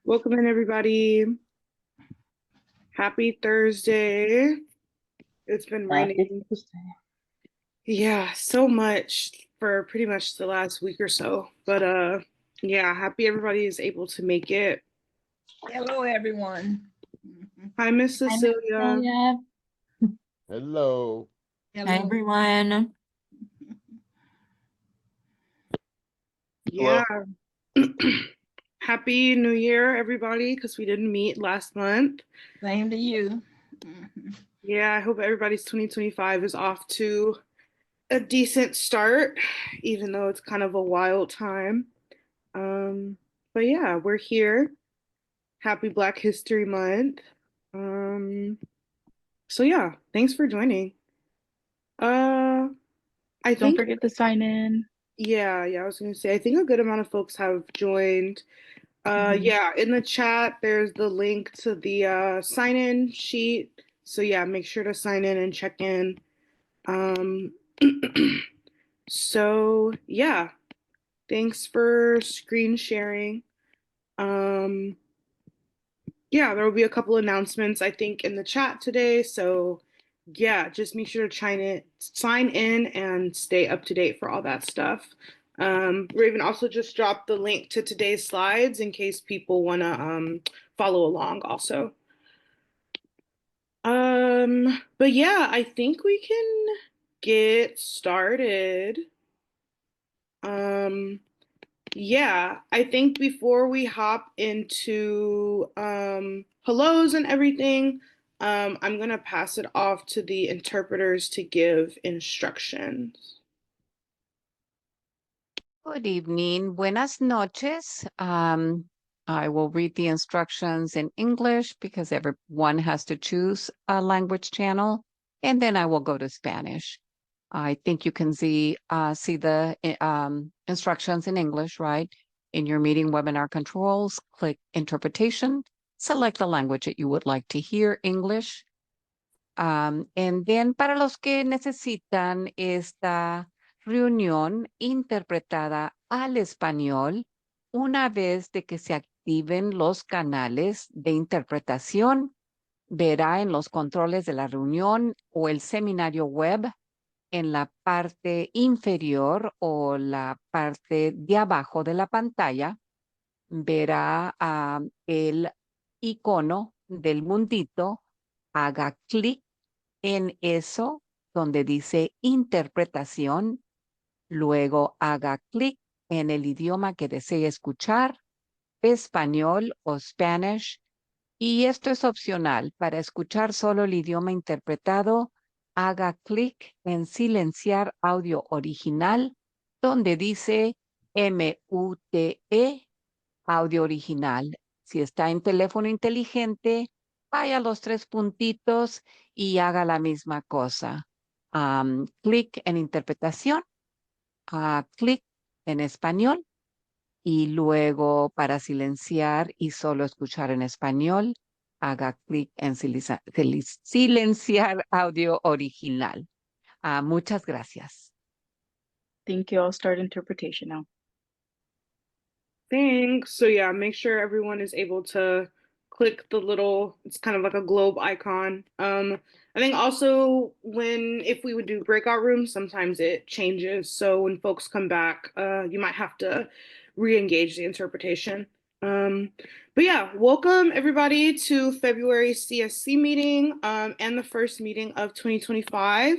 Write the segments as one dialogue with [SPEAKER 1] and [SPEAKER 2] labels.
[SPEAKER 1] Welcome in, everybody. Happy Thursday. It's been
[SPEAKER 2] Happy
[SPEAKER 1] raining,
[SPEAKER 2] Thursday.
[SPEAKER 1] yeah, so much for pretty much the last week or so. But yeah, happy everybody is able to make it.
[SPEAKER 3] Hello, everyone.
[SPEAKER 1] Hi, Miss
[SPEAKER 2] Hi, Miss
[SPEAKER 1] Cecilia.
[SPEAKER 2] Celia.
[SPEAKER 4] Hello.
[SPEAKER 2] Hi,
[SPEAKER 3] Hello.
[SPEAKER 2] everyone.
[SPEAKER 1] Yeah. Happy New Year, everybody, because we didn't meet last month.
[SPEAKER 3] Same to you.
[SPEAKER 1] Yeah, I hope everybody's 2025 is off to a decent start, even though it's kind of a wild time. Um, but yeah, we're here. Happy Black History Month. Um, so yeah, thanks for joining. Uh, I
[SPEAKER 2] Don't
[SPEAKER 1] think,
[SPEAKER 2] forget to sign in.
[SPEAKER 1] yeah, I was gonna say, I think a good amount of folks have joined. Yeah, in the chat, there's the link to the sign-in sheet. So yeah, make sure to sign in and check in. Um, so yeah, thanks for screen sharing. Um, yeah, there will be a couple announcements, I think, in the chat today. So yeah, just make sure to sign in and stay up to date for all that stuff. Raven also just dropped the link to today's slides in case people want to follow along also. But yeah, I think we can get started. Um, Yeah, I think before we hop into hellos and everything, I'm gonna pass it off to the interpreters to give instructions.
[SPEAKER 5] Good evening. Buenas noches. I will read the instructions in English because everyone has to choose a language channel, and then I will go to Spanish. I think you can see the instructions in English, right? In your meeting webinar controls, click interpretation, select the language that you would like to hear, English. And then para los que necesitan esta reunión interpretada al español, una vez de que se activen los canales de interpretación, verá en los controles de la reunión o el seminario web en la parte inferior o la parte de abajo de la pantalla, verá el icono del mundito, haga clic en eso donde dice interpretación, luego haga clic en el idioma que desee escuchar, español o Spanish, y esto es opcional. Para escuchar solo el idioma interpretado, haga clic en silenciar audio original, donde dice MUTE, audio original. Si está en teléfono inteligente, vaya a los tres puntitos y haga la misma cosa. Clic en interpretación, clic en español y luego para silenciar y solo escuchar en español, haga clic en silenciar audio original. Muchas gracias.
[SPEAKER 2] Thank you. I'll start interpretation now.
[SPEAKER 1] Thanks. So yeah, make sure everyone is able to click the little, it's kind of like a globe icon. I think also if we would do breakout rooms, sometimes it changes. So when folks come back, you might have to re-engage the interpretation. But yeah, welcome everybody to February CSC meeting and the first meeting of 2025.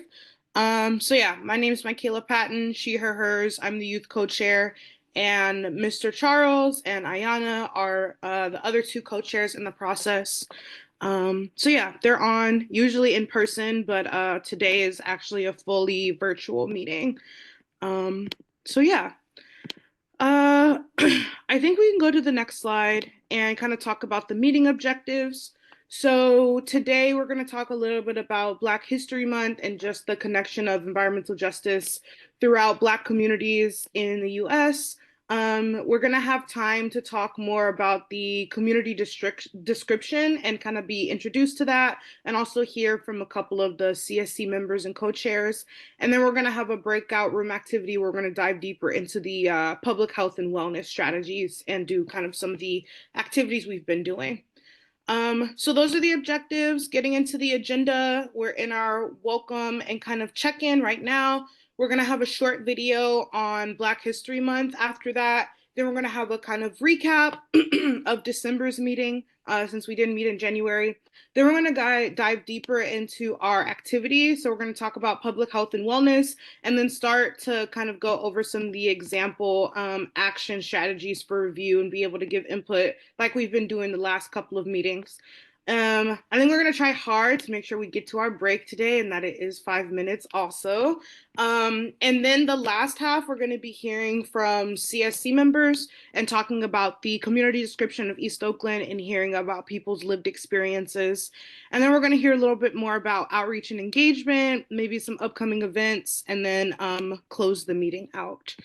[SPEAKER 1] So yeah, my name is Michaela Patton, she, her, hers. I'm the youth co-chair, and Mr. Charles and Ayana are the other two co-chairs in the process. So yeah, they're on usually in person, but today is actually a fully virtual meeting. So yeah, I think we can go to the next slide and kind of talk about the meeting objectives. So today we're going to talk a little bit about Black History Month and just the connection of environmental justice throughout Black communities in the US. We're going to have time to talk more about the community description and kind of be introduced to that, and also hear from a couple of the CSC members and co-chairs. And then we're going to have a breakout room activity. We're going to dive deeper into the public health and wellness strategies and do kind of some of the activities we've been doing. So those are the objectives. Getting into the agenda, we're in our welcome and kind of check-in right now. We're going to have a short video on Black History Month after that. Then we're going to have a kind of recap of December's meeting, since we didn't meet in January. Then we're going to dive deeper into our activities. So we're going to talk about public health and wellness, and then start to kind of go over some of the example action strategies for review and be able to give input like we've been doing the last couple of meetings. I think we're going to try hard to make sure we get to our break today and that it is 5 minutes also. And then the last half, we're going to be hearing from CSC members and talking about the community description of East Oakland and hearing about people's lived experiences. And then we're going to hear a little bit more about outreach and engagement, maybe some upcoming events, and then close the meeting out.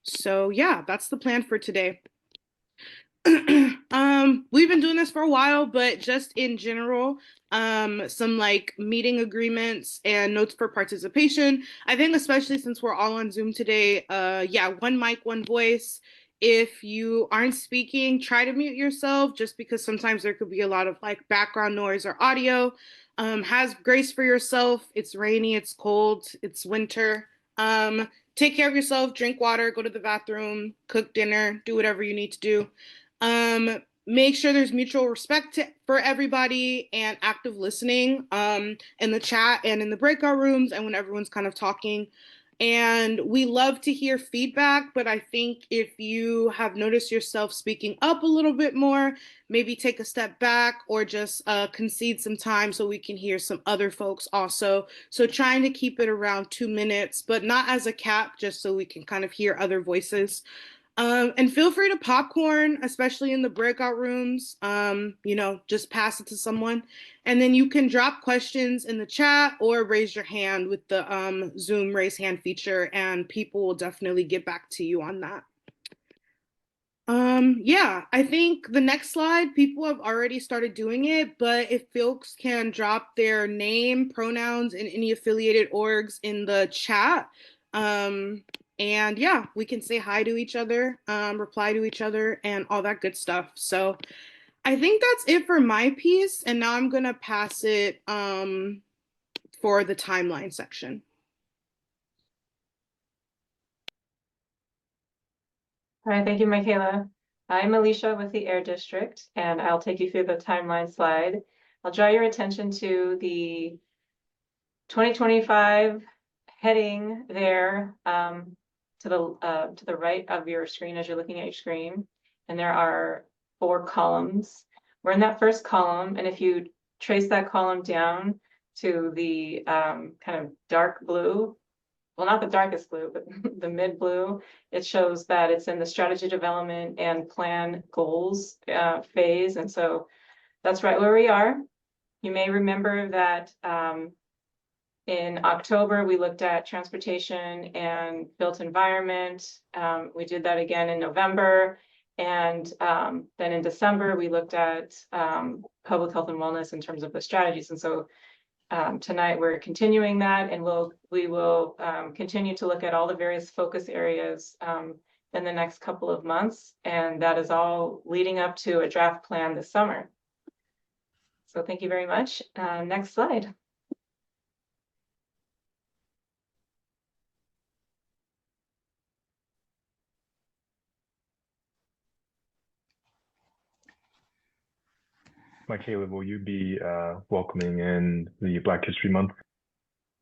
[SPEAKER 1] So yeah, that's the plan for today. We've been doing this for a while, but just in general, some like meeting agreements and notes for participation. I think especially since we're all on Zoom today, yeah, one mic, one voice. If you aren't speaking, try to mute yourself, just because sometimes there could be a lot of like background noise or audio. Have grace for yourself. It's rainy, it's cold, it's winter. Take care of yourself, drink water, go to the bathroom, cook dinner, do whatever you need to do. Make sure there's mutual respect for everybody and active listening in the chat and in the breakout rooms and when everyone's kind of talking. And we love to hear feedback, but I think if you have noticed yourself speaking up a little bit more, maybe take a step back or just concede some time so we can hear some other folks also. So trying to keep it around 2 minutes, but not as a cap, just so we can kind of hear other voices. And feel free to popcorn, especially in the breakout rooms. You know, just pass it to someone. And then you can drop questions in the chat or raise your hand with the Zoom raise hand feature, and people will definitely get back to you on that. Yeah, I think the next slide, people have already started doing it, but if folks can drop their name, pronouns, and any affiliated orgs in the chat, and yeah, we can say hi to each other, reply to each other, and all that good stuff. So I think that's it for my piece, and now I'm gonna pass it for the timeline section.
[SPEAKER 6] All right, thank you, Michaela. I'm Alicia with the Air District, and I'll take you through the timeline slide. I'll draw your attention to the 2025 heading there to the right of your screen as you're looking at your screen, and there are 4 columns. We're in that first column, and if you trace that column down to the kind of dark blue, well, not the darkest blue, but the mid blue, it shows that it's in the strategy development and plan goals phase. And so that's right where we are. You may remember that in October, we looked at transportation and built environment. We did that again in November. And then in December, we looked at public health and wellness in terms of the strategies. And so tonight we're continuing that, and we will continue to look at all the various focus areas in the next couple of months, and that is all leading up to a draft plan this summer. So thank you very much. Next slide.
[SPEAKER 7] Michaela, will you be welcoming in the Black History Month?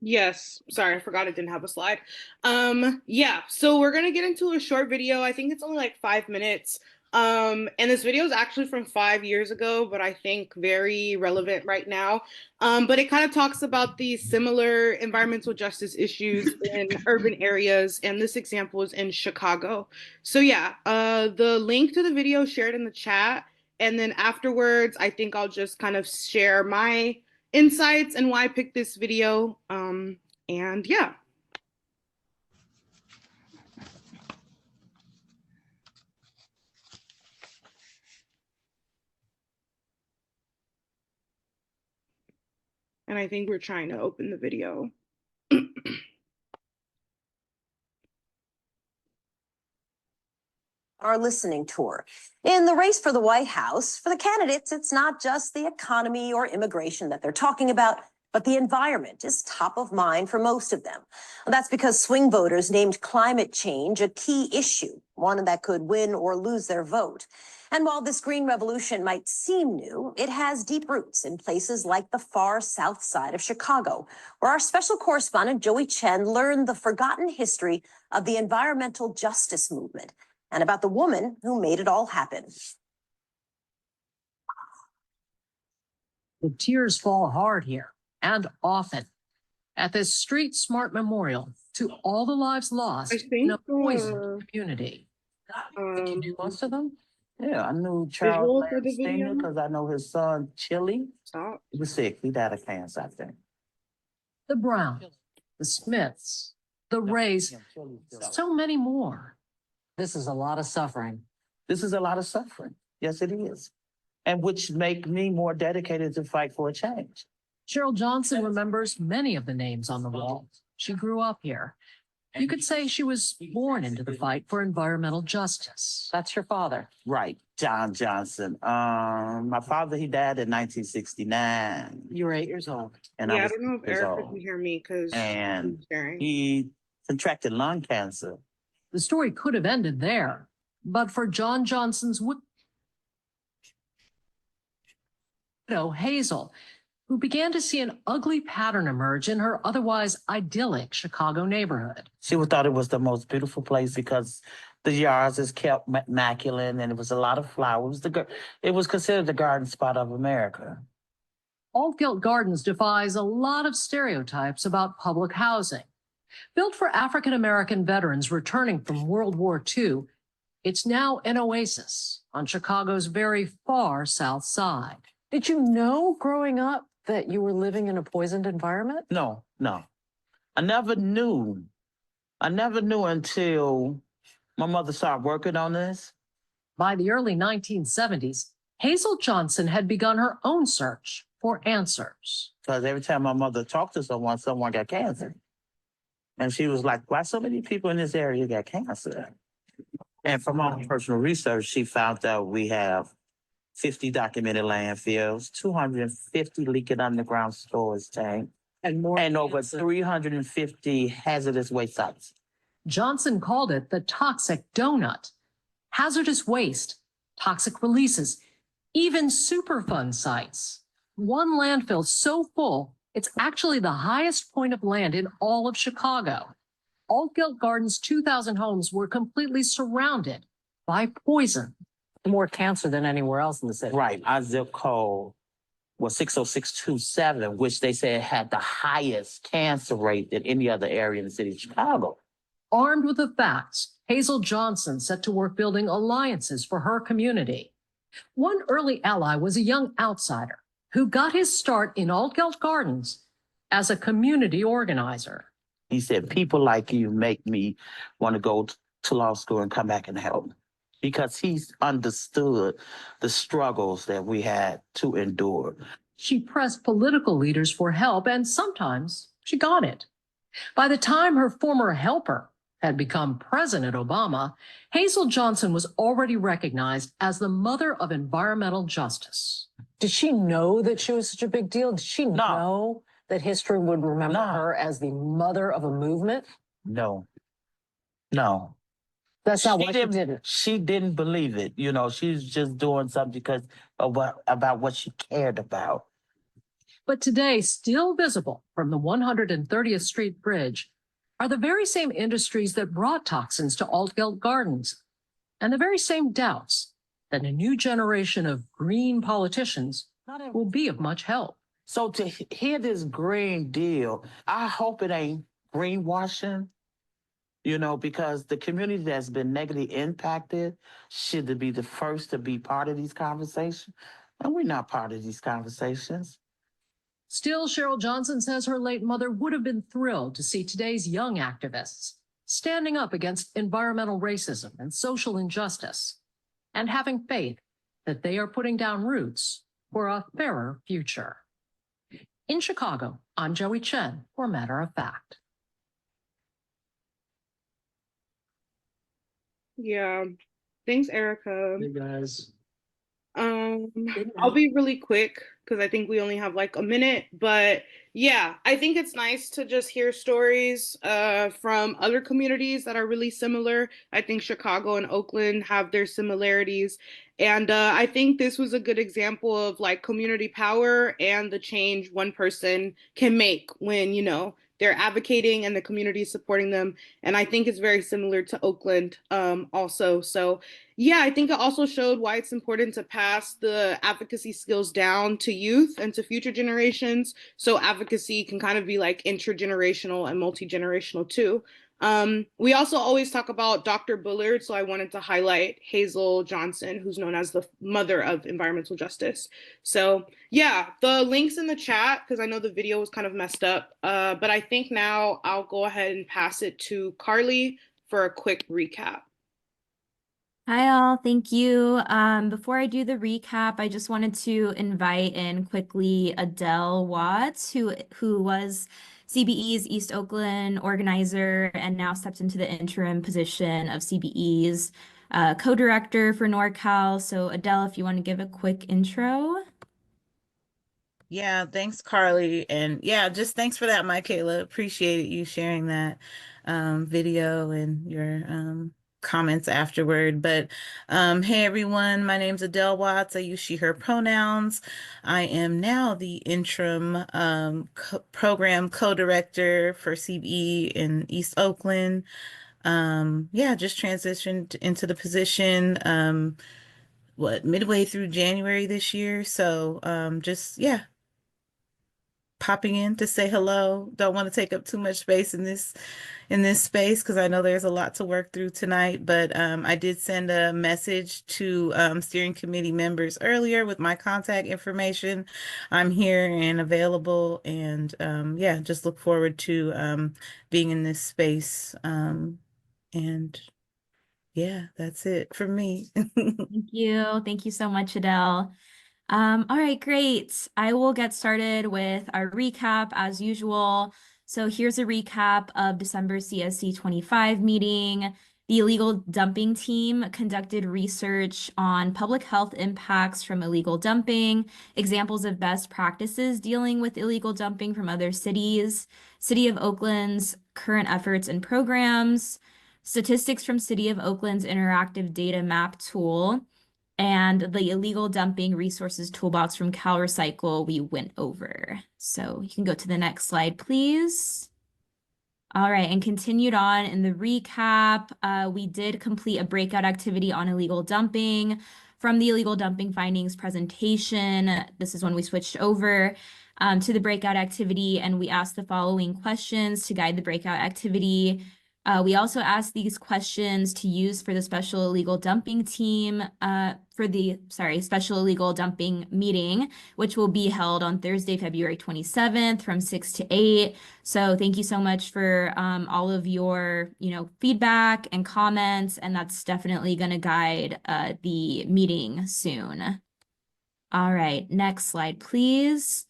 [SPEAKER 1] Yes, sorry, I forgot it didn't have a slide. Yeah, so we're gonna get into a short video. I think it's only like 5 minutes. And this video is actually from 5 years ago, but I think very relevant right now. But it kind of talks about the similar environmental justice issues in urban areas, and this example is in Chicago. So yeah, the link to the video shared in the chat, and then afterwards, I think I'll just kind of share my insights and why I picked this video. And yeah. And I think we're trying to open the video.
[SPEAKER 8] Our listening tour. In the race for the White House, for the candidates, it's not just the economy or immigration that they're talking about, but the environment is top of mind for most of them. And that's because swing voters named climate change a key issue, one that could win or lose their vote. And while this green revolution might seem new, it has deep roots in places like the far south side of Chicago, where our special correspondent Joey Chen learned the forgotten history of the environmental justice movement and about the woman who made it all happen.
[SPEAKER 9] The tears fall hard here, and often, at this Street Smart Memorial to all the lives lost
[SPEAKER 1] I
[SPEAKER 9] in a
[SPEAKER 1] think
[SPEAKER 9] poisoned community. Did you do most of them?
[SPEAKER 10] Yeah, I knew Charles
[SPEAKER 1] visual for the
[SPEAKER 10] Lance Sr.
[SPEAKER 1] video.
[SPEAKER 10] because I know his son, Chili.
[SPEAKER 1] Stop.
[SPEAKER 10] He was sick. He died of cancer, I think.
[SPEAKER 9] The Browns, the Smiths, the Rays, so many more.
[SPEAKER 11] This is a lot of suffering.
[SPEAKER 10] This is a lot of suffering. Yes, it is. And which make me more dedicated to fight for a change.
[SPEAKER 9] Cheryl Johnson remembers many of the names on the wall. She grew up here. You could say she was born into the fight for environmental justice.
[SPEAKER 11] That's your father.
[SPEAKER 10] Right, John Johnson. My father, he died in 1969.
[SPEAKER 11] You were 8 years old.
[SPEAKER 10] And
[SPEAKER 1] Yeah,
[SPEAKER 10] I
[SPEAKER 1] I
[SPEAKER 10] was
[SPEAKER 1] don't know if
[SPEAKER 10] 6 years
[SPEAKER 1] Erica
[SPEAKER 10] old.
[SPEAKER 1] can hear me because
[SPEAKER 10] And he contracted lung cancer.
[SPEAKER 9] The story could have ended there, but for John Johnson's widow, Hazel, who began to see an ugly pattern emerge in her otherwise idyllic Chicago neighborhood.
[SPEAKER 10] She thought it was the most beautiful place because the yards is kept immaculate and it was a lot of flowers. It was considered the garden spot of America.
[SPEAKER 9] Altgeld Gardens defies a lot of stereotypes about public housing. Built for African-American veterans returning from World War II, it's now an oasis on Chicago's very far south side.
[SPEAKER 11] Did you know growing up that you were living in a poisoned environment?
[SPEAKER 10] No. I never knew until my mother started working on this.
[SPEAKER 9] By the early 1970s, Hazel Johnson had begun her own search for answers.
[SPEAKER 10] Because every time my mother talked to someone got cancer. And she was like, why so many people in this area got cancer? And from our personal research, she found out we have 50 documented landfills, 250 leaking underground storage tanks,
[SPEAKER 11] And more.
[SPEAKER 10] and over 350 hazardous waste sites.
[SPEAKER 9] Johnson called it the toxic donut. Hazardous waste, toxic releases, even Superfund sites. One landfill so full, it's actually the highest point of land in all of Chicago. Altgeld Gardens' 2,000 homes were completely surrounded by poison.
[SPEAKER 11] More cancer than anywhere else in the city.
[SPEAKER 10] Right, our zip code was 60627, which they said had the highest cancer rate than any other area in the city of Chicago.
[SPEAKER 9] Armed with the facts, Hazel Johnson set to work building alliances for her community. One early ally was a young outsider who got his start in Altgeld Gardens as a community organizer.
[SPEAKER 10] He said, people like you make me want to go to law school and come back and help. Because he's understood the struggles that we had to endure.
[SPEAKER 9] She pressed political leaders for help, and sometimes she got it. By the time her former helper had become President Obama, Hazel Johnson was already recognized as the mother of environmental justice.
[SPEAKER 11] Did she know that she was such a big deal? Did she know that history would remember her as the mother of a movement?
[SPEAKER 10] No.
[SPEAKER 11] That's not why she did it.
[SPEAKER 10] She didn't believe it. You know, she's just doing something because of about what she cared about.
[SPEAKER 9] But today, still visible from the 130th Street Bridge are the very same industries that brought toxins to Altgeld Gardens, and the very same doubts that a new generation of green politicians will be of much help.
[SPEAKER 10] So to hear this Green Deal, I hope it ain't greenwashing, you know, because the community that's been negatively impacted should be the first to be part of these conversations. And we're not part of these conversations.
[SPEAKER 9] Still, Cheryl Johnson says her late mother would have been thrilled to see today's young activists standing up against environmental racism and social injustice, and having faith that they are putting down roots for a fairer future. In Chicago, I'm Joey Chen for Matter of Fact.
[SPEAKER 1] Yeah. Thanks, Erica.
[SPEAKER 9] Hey guys.
[SPEAKER 1] I'll be really quick because I think we only have like a minute, but yeah, I think it's nice to just hear stories from other communities that are really similar. I think Chicago and Oakland have their similarities, and I think this was a good example of like community power and the change one person can make when, they're advocating and the community is supporting them. And I think it's very similar to Oakland also. So yeah, I think it also showed why it's important to pass the advocacy skills down to youth and to future generations. So advocacy can kind of be like intergenerational and multi-generational too. We also always talk about Dr. Bullard, so I wanted to highlight Hazel Johnson, who's known as the mother of environmental justice. So yeah, the link's in the chat because I know the video was kind of messed up, but I think now I'll go ahead and pass it to Carly for a quick recap.
[SPEAKER 12] Hi all, thank you. Before I do the recap, I just wanted to invite in quickly Adele Watts, who was CBE's East Oakland organizer and now stepped into the interim position of CBE's co-director for NorCal. So Adele, if you want to give a quick intro.
[SPEAKER 13] Yeah, thanks, Carly. And yeah, just thanks for that, Michaela. Appreciate you sharing that video and your comments afterward. But hey, everyone, my name's Adele Watts. I use she, her pronouns. I am now the interim program co-director for CBE in East Oakland. Yeah, just transitioned into the position midway through January this year. So just yeah, popping in to say hello. Don't want to take up too much space in this space because I know there's a lot to work through tonight, but I did send a message to steering committee members earlier with my contact information. I'm here and available, and yeah, just look forward to being in this space. And yeah, that's it for me.
[SPEAKER 12] Thank you. Thank you so much, Adele. All right, great. I will get started with our recap as usual. So here's a recap of December CSC 25 meeting. The illegal dumping team conducted research on public health impacts from illegal dumping, examples of best practices dealing with illegal dumping from other cities, City of Oakland's current efforts and programs, statistics from City of Oakland's interactive data map tool, and the illegal dumping resources toolbox from CalRecycle we went over. So you can go to the next slide, please. All right, and continued on in the recap, we did complete a breakout activity on illegal dumping from the illegal dumping findings presentation. This is when we switched over to the breakout activity, and we asked the following questions to guide the breakout activity. We also asked these questions to use for the special illegal dumping team, special illegal dumping meeting, which will be held on Thursday, February 27th from 6 to 8. So thank you so much for all of your, feedback and comments, and that's definitely going to guide the meeting soon. All right, next slide, please.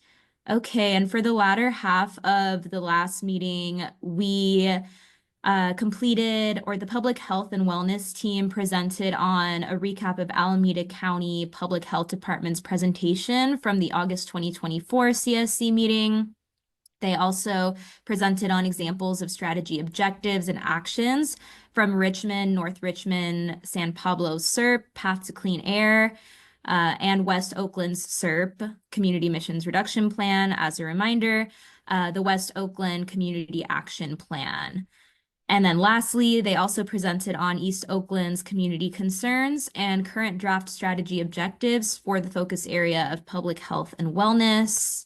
[SPEAKER 12] Okay, and for the latter half of the last meeting, we the public health and wellness team presented on a recap of Alameda County Public Health Department's presentation from the August 2024 CSC meeting. They also presented on examples of strategy objectives and actions from Richmond, North Richmond, San Pablo's SERP, Path to Clean Air, and West Oakland's SERP, Community Emissions Reduction Plan. As a reminder, the West Oakland Community Action Plan. And then lastly, they also presented on East Oakland's community concerns and current draft strategy objectives for the focus area of public health and wellness.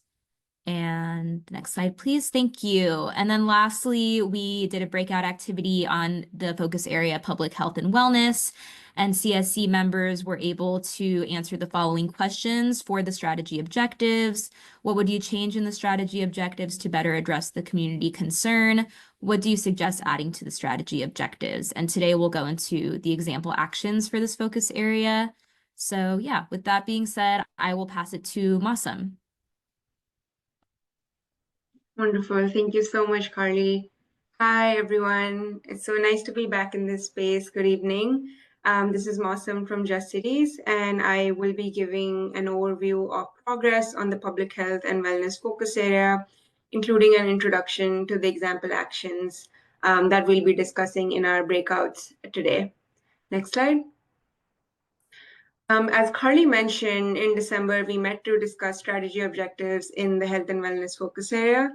[SPEAKER 12] And next slide, please. Thank you. And then lastly, we did a breakout activity on the focus area public health and wellness. And CSC members were able to answer the following questions for the strategy objectives. What would you change in the strategy objectives to better address the community concern? What do you suggest adding to the strategy objectives? And today we'll go into the example actions for this focus area. So yeah, with that being said, I will pass it to Massam.
[SPEAKER 14] Wonderful. Thank you so much, Carly. Hi, everyone. It's so nice to be back in this space. Good evening. This is Mawsum from Just Cities, and I will be giving an overview of progress on the public health and wellness focus area, including an introduction to the example actions that we'll be discussing in our breakouts today. Next slide. As Carly mentioned, in December, we met to discuss strategy objectives in the health and wellness focus area.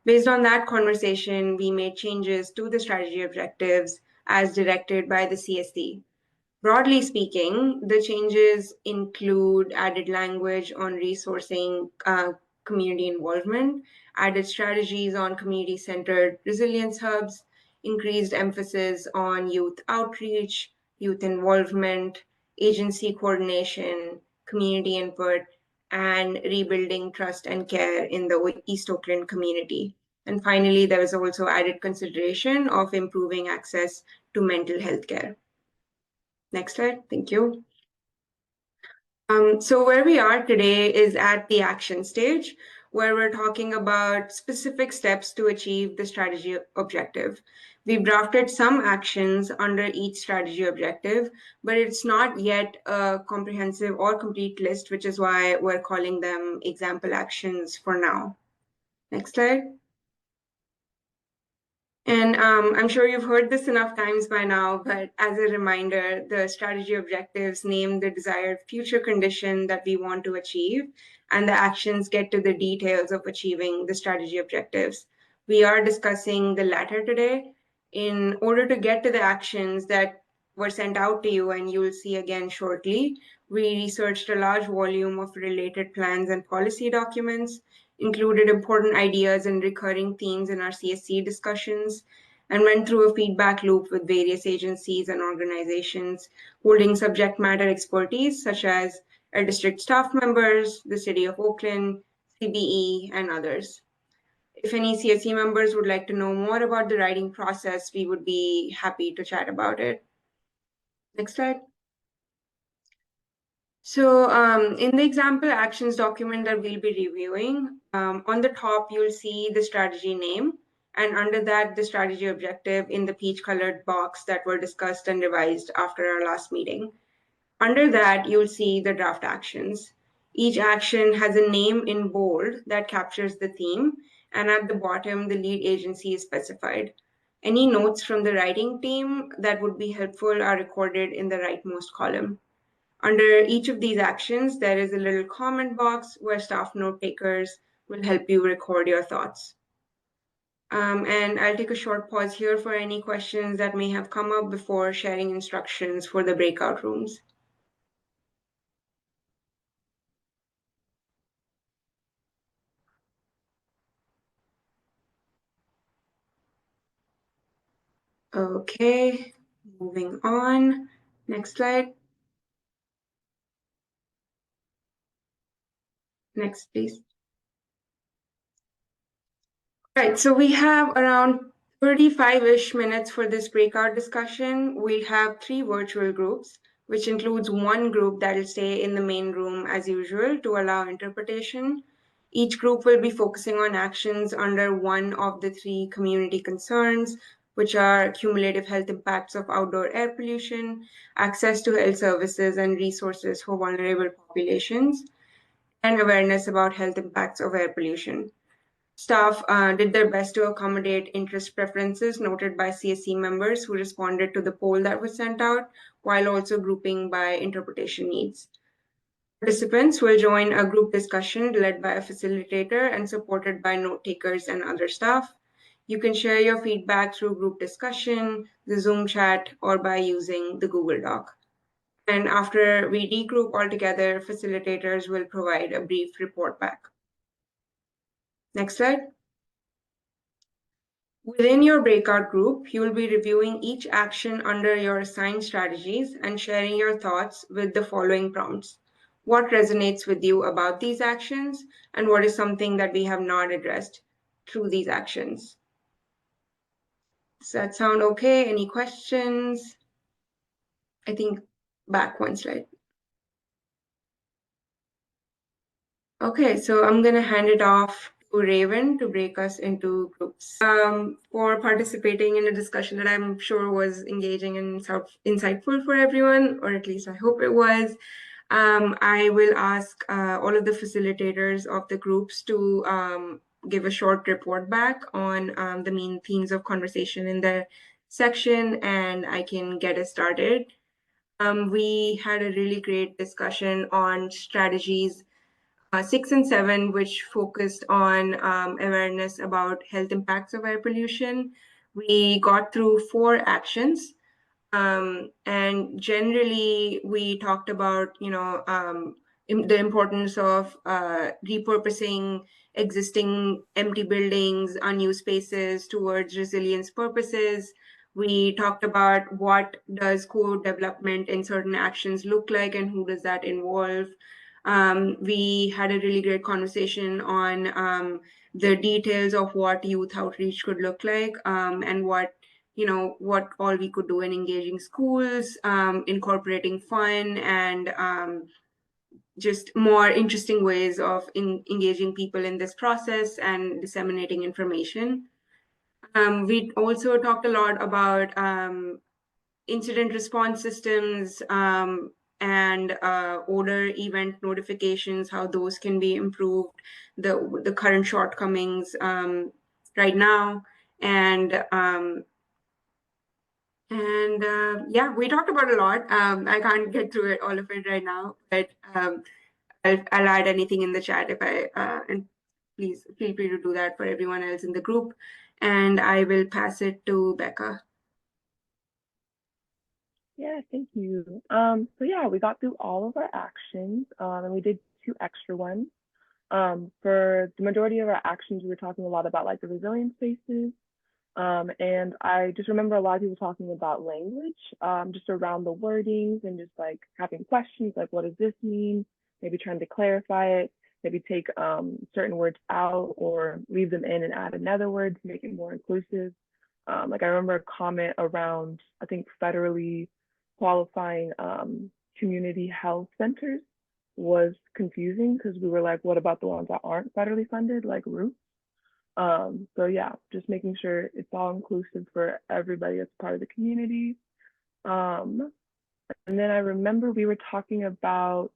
[SPEAKER 14] Based on that conversation, we made changes to the strategy objectives as directed by the CSC. Broadly speaking, the changes include added language on resourcing community involvement, added strategies on community-centered resilience hubs, increased emphasis on youth outreach, youth involvement, agency coordination, community input, and rebuilding trust and care in the East Oakland community. And finally, there was also added consideration of improving access to mental health care. Next slide, thank you. So where we are today is at the action stage, where we're talking about specific steps to achieve the strategy objective. We've drafted some actions under each strategy objective, but it's not yet a comprehensive or complete list, which is why we're calling them example actions for now. Next slide. And I'm sure you've heard this enough times by now, but as a reminder, the strategy objectives name the desired future condition that we want to achieve, and the actions get to the details of achieving the strategy objectives. We are discussing the latter today. In order to get to the actions that were sent out to you, and you will see again shortly, we researched a large volume of related plans and policy documents, included important ideas and recurring themes in our CSC discussions, and went through a feedback loop with various agencies and organizations holding subject matter expertise, such as our district staff members, the City of Oakland, CBE, and others. If any CSC members would like to know more about the writing process, we would be happy to chat about it. Next slide. So in the example actions document that we'll be reviewing, on the top, you'll see the strategy name, and under that, the strategy objective in the peach colored box that were discussed and revised after our last meeting. Under that, you'll see the draft actions. Each action has a name in bold that captures the theme, and at the bottom, the lead agency is specified. Any notes from the writing team that would be helpful are recorded in the rightmost column. Under each of these actions, there is a little comment box where staff note takers will help you record your thoughts. And I'll take a short pause here for any questions that may have come up before sharing instructions for the breakout rooms. Okay, moving on. Next slide. Next, please. All right, so we have around 35-ish minutes for this breakout discussion. We'll have 3 virtual groups, which includes 1 group that will stay in the main room as usual to allow interpretation. Each group will be focusing on actions under one of the 3 community concerns, which are cumulative health impacts of outdoor air pollution, access to health services and resources for vulnerable populations, and awareness about health impacts of air pollution. Staff did their best to accommodate interest preferences noted by CSC members who responded to the poll that was sent out, while also grouping by interpretation needs. Participants will join a group discussion led by a facilitator and supported by note takers and other staff. You can share your feedback through group discussion, the Zoom chat, or by using the Google Doc. And after we regroup all together, facilitators will provide a brief report back. Next slide. Within your breakout group, you will be reviewing each action under your assigned strategies and sharing your thoughts with the following prompts. What resonates with you about these actions, and what is something that we have not addressed through these actions? Does that sound okay? Any questions? I think back 1 slide. Okay, so I'm going to hand it off Raven to break us into groups. For participating in a discussion that I'm sure was engaging and insightful for everyone, or at least I hope it was. I will ask all of the facilitators of the groups to give a short report back on the main themes of conversation in the section, and I can get it started. We had a really great discussion on strategies 6 and 7, which focused on awareness about health impacts of air pollution. We got through 4 actions. And generally, we talked about, the importance of repurposing existing empty buildings, unused spaces towards resilience purposes. We talked about what does co-development in certain actions look like and who does that involve. We had a really great conversation on the details of what youth outreach could look like, and what all we could do in engaging schools, incorporating fun and just more interesting ways of engaging people in this process and disseminating information. We also talked a lot about incident response systems, and order event notifications, how those can be improved, the current shortcomings right now. Yeah, we talked about a lot. I can't get through all of it right now, but I'll add anything in the chat if and please feel free to do that for everyone else in the group. And I will pass it to Becca.
[SPEAKER 15] Yeah, thank you. So yeah, we got through all of our actions, and we did 2 extra ones. For the majority of our actions, we were talking a lot about like the resilience spaces. And I just remember a lot of people talking about language, just around the wordings and just like having questions like, what does this mean? Maybe trying to clarify it, maybe take certain words out or leave them in and add another word to make it more inclusive. Like I remember a comment around, I think, federally qualifying community health centers was confusing because we were like, what about the ones that aren't federally funded, like ROOF? So yeah, just making sure it's all inclusive for everybody as part of the community. And then I remember we were talking about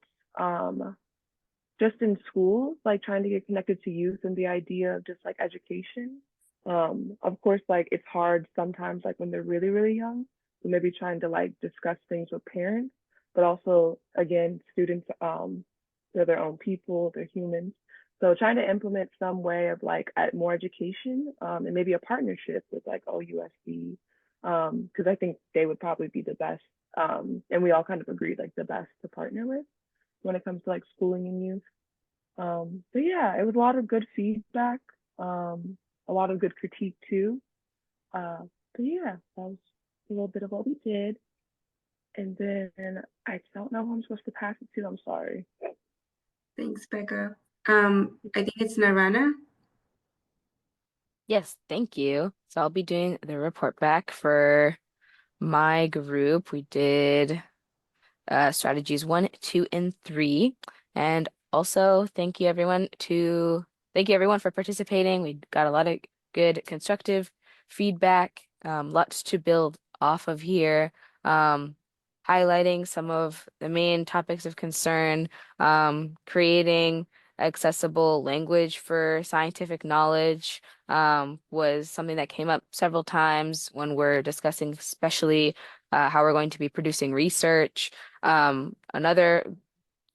[SPEAKER 15] just in schools, like trying to get connected to youth and the idea of just like education. Of course, like it's hard sometimes, like when they're really, really young, so maybe trying to like discuss things with parents, but also again, students, they're their own people, they're humans. So trying to implement some way of like more education, and maybe a partnership with like OUSD, because I think they would probably be the best, and we all kind of agreed like the best to partner with when it comes to like schooling and youth. So yeah, it was a lot of good feedback, a lot of good critique too. But yeah, that was a little bit of what we did. And then I don't know who I'm supposed to pass it to. I'm sorry.
[SPEAKER 14] Thanks, Becca. I think it's Nirvana.
[SPEAKER 16] Yes, thank you. So I'll be doing the report back for my group. We did strategies 1, 2, and 3. And also thank you everyone for participating. We got a lot of good constructive feedback, lots to build off of here. Highlighting some of the main topics of concern, creating accessible language for scientific knowledge was something that came up several times when we're discussing especially how we're going to be producing research. Another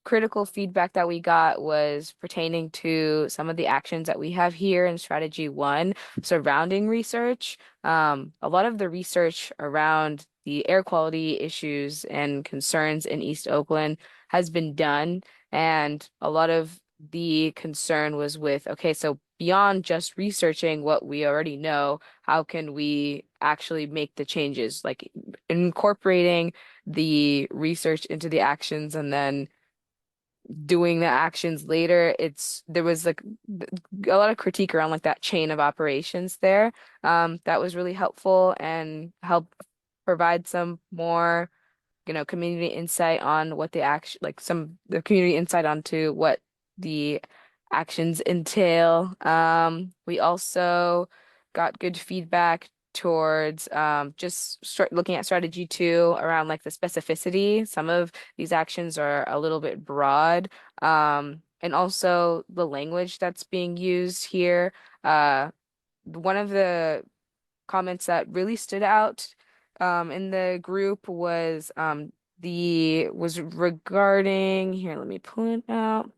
[SPEAKER 16] critical feedback that we got was pertaining to some of the actions that we have here in strategy 1 surrounding research. A lot of the research around the air quality issues and concerns in East Oakland has been done, and a lot of the concern was with, okay, so beyond just researching what we already know, how can we actually make the changes, like incorporating the research into the actions and then doing the actions later. There was like a lot of critique around like that chain of operations there. That was really helpful and helped provide some more, community insight on what the action, like the community insight onto what the actions entail. We also got good feedback towards just start looking at strategy 2 around like the specificity. Some of these actions are a little bit broad. And also the language that's being used here. One of the comments that really stood out in the group was regarding here, let me pull it out.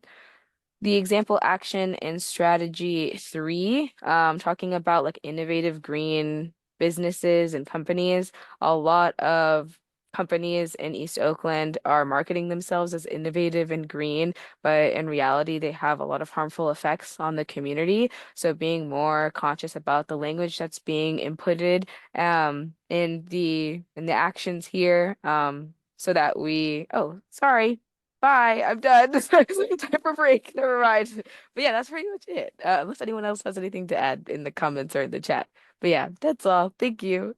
[SPEAKER 16] The example action in strategy 3, talking about like innovative green businesses and companies. A lot of companies in East Oakland are marketing themselves as innovative and green, but in reality, they have a lot of harmful effects on the community. So being more conscious about the language that's being inputted in the actions here, so that we, oh, sorry. Bye, I'm done. Time for break. Never mind. But yeah, that's pretty much it. Unless anyone else has anything to add in the comments or in the chat. But yeah, that's all. Thank you.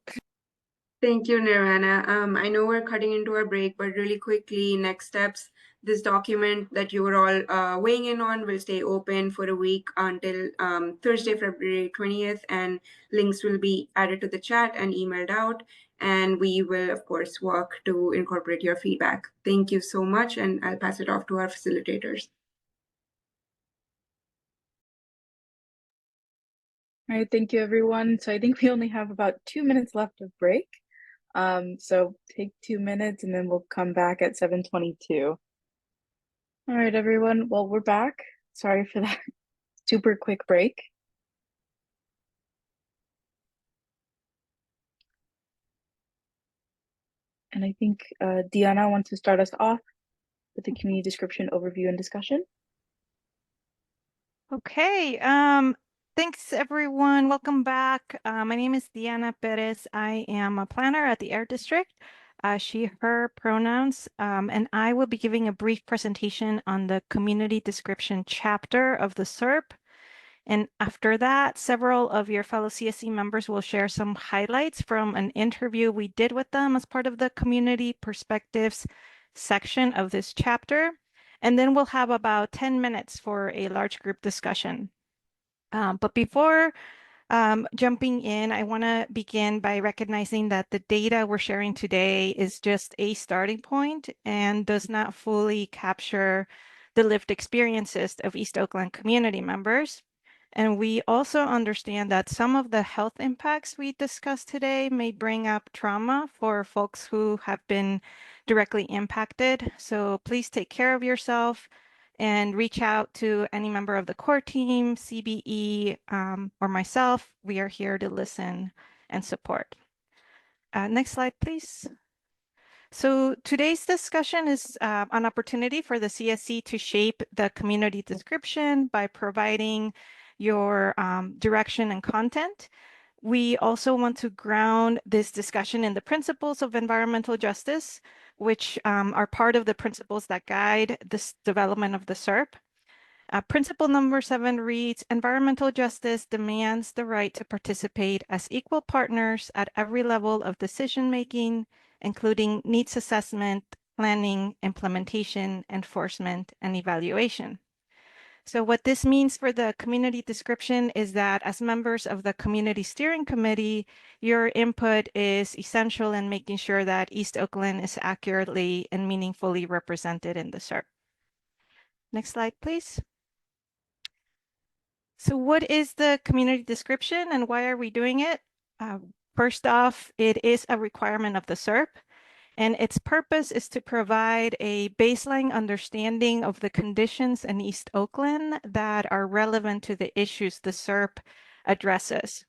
[SPEAKER 14] Thank you, Nirvana. I know we're cutting into our break, but really quickly, next steps. This document that you were all weighing in on will stay open for a week until Thursday, February 20th, and links will be added to the chat and emailed out. And we will, of course, work to incorporate your feedback. Thank you so much, and I'll pass it off to our facilitators.
[SPEAKER 2] All right, thank you, everyone. So I think we only have about 2 minutes left of break. So take 2 minutes and then we'll come back at 7:22. All right, everyone. Well, we're back. Sorry for that super quick break. And I think Diana wants to start us off with the community description overview and discussion.
[SPEAKER 17] Okay, thanks everyone. Welcome back. My name is Diana Perez. I am a planner at the Air District, she, her pronouns, and I will be giving a brief presentation on the community description chapter of the SERP. And after that, several of your fellow CSE members will share some highlights from an interview we did with them as part of the community perspectives section of this chapter. And then we'll have about 10 minutes for a large group discussion. But before jumping in, I want to begin by recognizing that the data we're sharing today is just a starting point and does not fully capture the lived experiences of East Oakland community members. And we also understand that some of the health impacts we discussed today may bring up trauma for folks who have been directly impacted. So please take care of yourself and reach out to any member of the core team, CBE, or myself. We are here to listen and support. Next slide, please. So today's discussion is an opportunity for the CSE to shape the community description by providing your direction and content. We also want to ground this discussion in the principles of environmental justice, which are part of the principles that guide this development of the SERP. Principle number 7 reads, environmental justice demands the right to participate as equal partners at every level of decision-making, including needs assessment, planning, implementation, enforcement, and evaluation. So what this means for the community description is that as members of the community steering committee, your input is essential in making sure that East Oakland is accurately and meaningfully represented in the SERP. Next slide, please. So what is the community description and why are we doing it? First off, it is a requirement of the SERP. And its purpose is to provide a baseline understanding of the conditions in East Oakland that are relevant to the issues the SERP addresses.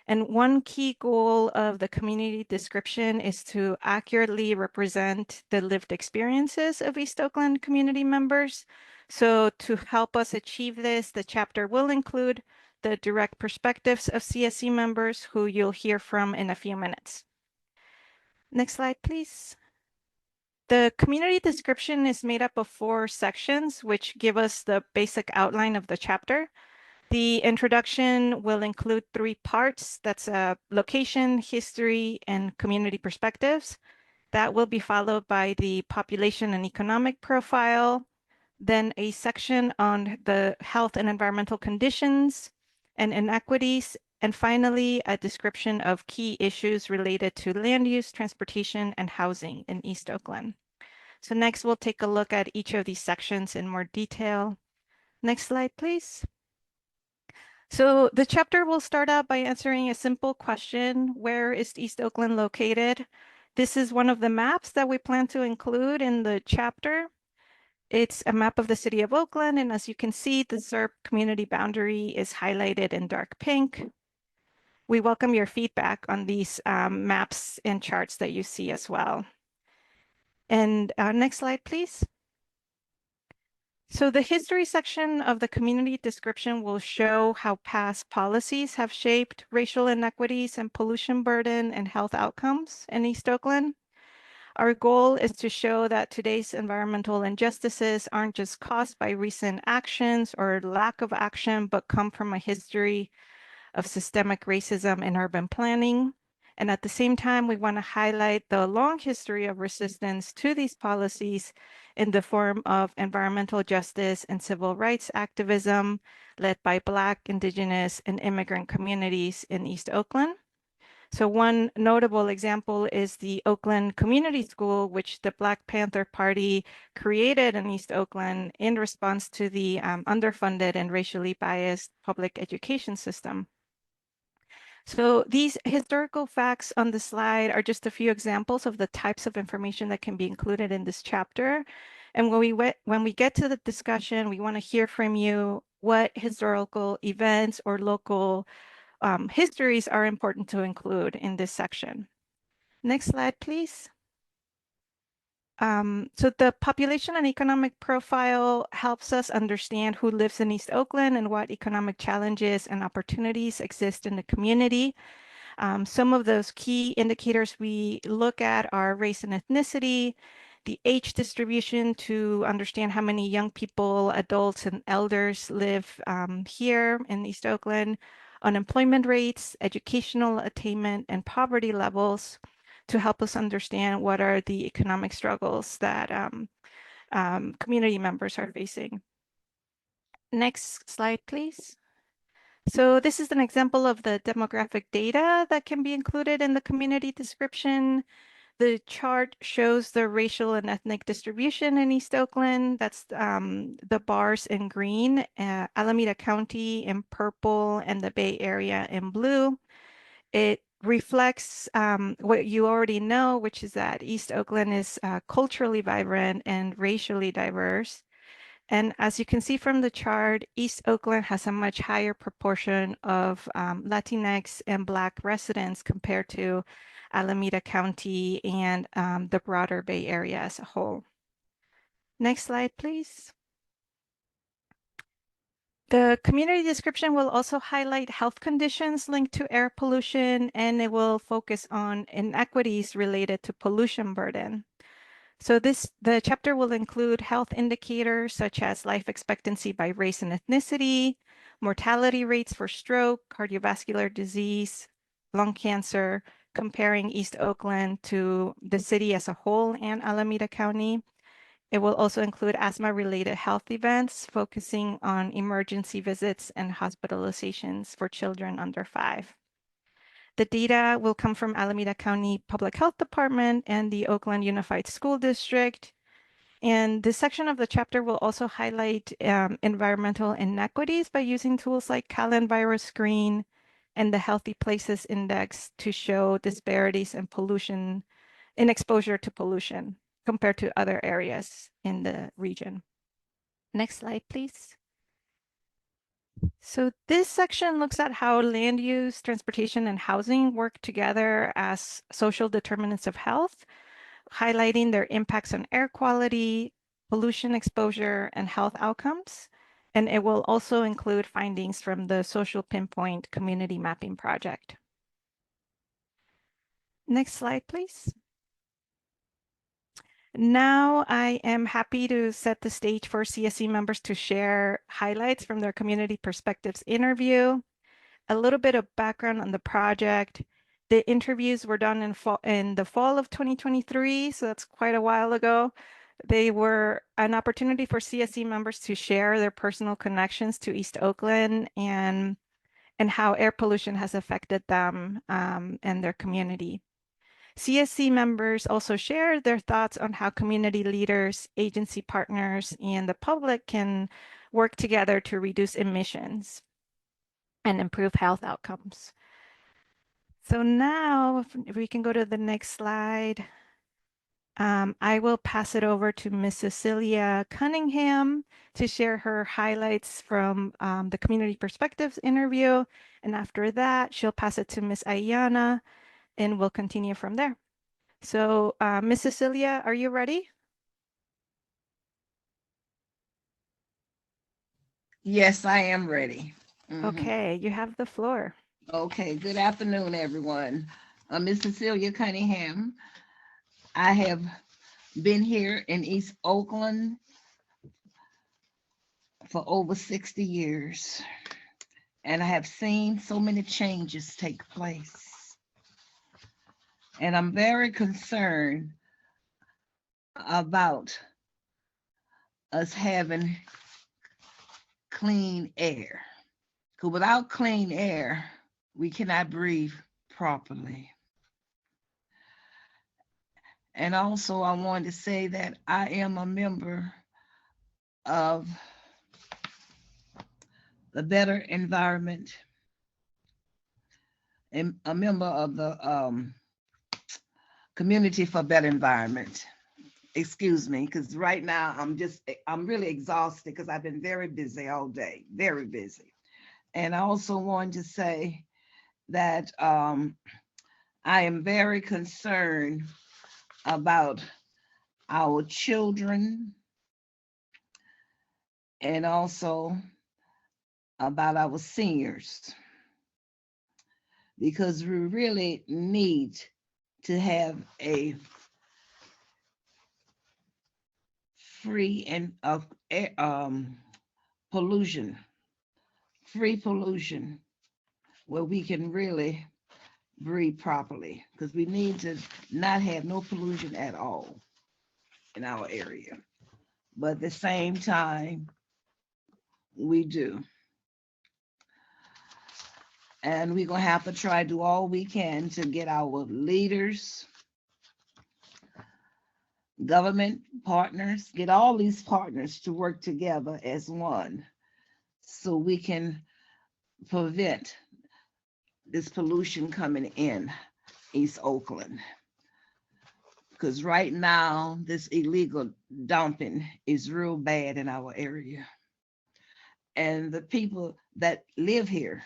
[SPEAKER 17] And one key goal of the community description is to accurately represent the lived experiences of East Oakland community members. So to help us achieve this, the chapter will include the direct perspectives of CSE members who you'll hear from in a few minutes. Next slide, please. The community description is made up of 4 sections, which give us the basic outline of the chapter. The introduction will include 3 parts. That's location, history, and community perspectives. That will be followed by the population and economic profile, then a section on the health and environmental conditions and inequities, and finally, a description of key issues related to land use, transportation, and housing in East Oakland. So next, we'll take a look at each of these sections in more detail. Next slide, please. So the chapter will start out by answering a simple question: where is East Oakland located? This is one of the maps that we plan to include in the chapter. It's a map of the city of Oakland, and as you can see, the SERP community boundary is highlighted in dark pink. We welcome your feedback on these maps and charts that you see as well. And next slide, please. So the history section of the community description will show how past policies have shaped racial inequities and pollution burden and health outcomes in East Oakland. Our goal is to show that today's environmental injustices aren't just caused by recent actions or lack of action, but come from a history of systemic racism in urban planning. And at the same time, we want to highlight the long history of resistance to these policies in the form of environmental justice and civil rights activism led by Black, Indigenous, and immigrant communities in East Oakland. So one notable example is the Oakland Community School, which the Black Panther Party created in East Oakland in response to the underfunded and racially biased public education system. So these historical facts on the slide are just a few examples of the types of information that can be included in this chapter. And when we get to the discussion, we want to hear from you what historical events or local histories are important to include in this section. Next slide, please. So the population and economic profile helps us understand who lives in East Oakland and what economic challenges and opportunities exist in the community. Some of those key indicators we look at are race and ethnicity, the age distribution to understand how many young people, adults, and elders live here in East Oakland, unemployment rates, educational attainment, and poverty levels to help us understand what are the economic struggles that community members are facing. Next slide, please. So this is an example of the demographic data that can be included in the community description. The chart shows the racial and ethnic distribution in East Oakland. That's the bars in green, Alameda County in purple, and the Bay Area in blue. It reflects what you already know, which is that East Oakland is culturally vibrant and racially diverse. And as you can see from the chart, East Oakland has a much higher proportion of Latinx and Black residents compared to Alameda County and the broader Bay Area as a whole. Next slide, please. The community description will also highlight health conditions linked to air pollution, and it will focus on inequities related to pollution burden. So the chapter will include health indicators such as life expectancy by race and ethnicity, mortality rates for stroke, cardiovascular disease, lung cancer, comparing East Oakland to the city as a whole and Alameda County. It will also include asthma-related health events, focusing on emergency visits and hospitalizations for children under 5. The data will come from Alameda County Public Health Department and the Oakland Unified School District. And this section of the chapter will also highlight environmental inequities by using tools like CalEnviroScreen and the Healthy Places Index to show disparities in pollution, in exposure to pollution compared to other areas in the region. Next slide, please. So this section looks at how land use, transportation, and housing work together as social determinants of health, highlighting their impacts on air quality, pollution exposure, and health outcomes. And it will also include findings from the Social Pinpoint Community Mapping Project. Next slide, please. Now I am happy to set the stage for CSE members to share highlights from their community perspectives interview. A little bit of background on the project. The interviews were done in the fall of 2023, so that's quite a while ago. They were an opportunity for CSE members to share their personal connections to East Oakland and how air pollution has affected them and their community. CSC members also shared their thoughts on how community leaders, agency partners, and the public can work together to reduce emissions and improve health outcomes. So now, if we can go to the next slide, I will pass it over to Miss Cecilia Cunningham to share her highlights from the Community Perspectives interview. And after that, she'll pass it to Miss Ayana, and we'll continue from there. So, Miss Cecilia, are you ready?
[SPEAKER 3] Yes, I am ready.
[SPEAKER 17] Okay, you have the floor.
[SPEAKER 3] Okay, good afternoon, everyone. Miss Cecilia Cunningham. I have been here in East Oakland for over 60 years, and I have seen so many changes take place. And I'm very concerned about us having clean air. Because without clean air, we cannot breathe properly. And also, I wanted to say that I am a member of the Better Environment and a member of the Community for Better Environment. Excuse me, because right now I'm really exhausted because I've been very busy all day, very busy. And I also wanted to say that I am very concerned about our children and also about our seniors, because we really need to have a free and pollution, free pollution, where we can really breathe properly, because we need to not have no pollution at all in our area. But at the same time, we do. And we're going to have to try to do all we can to get our leaders, government partners, get all these partners to work together as one so we can prevent this pollution coming in East Oakland. Because right now, this illegal dumping is real bad in our area. And the people that live here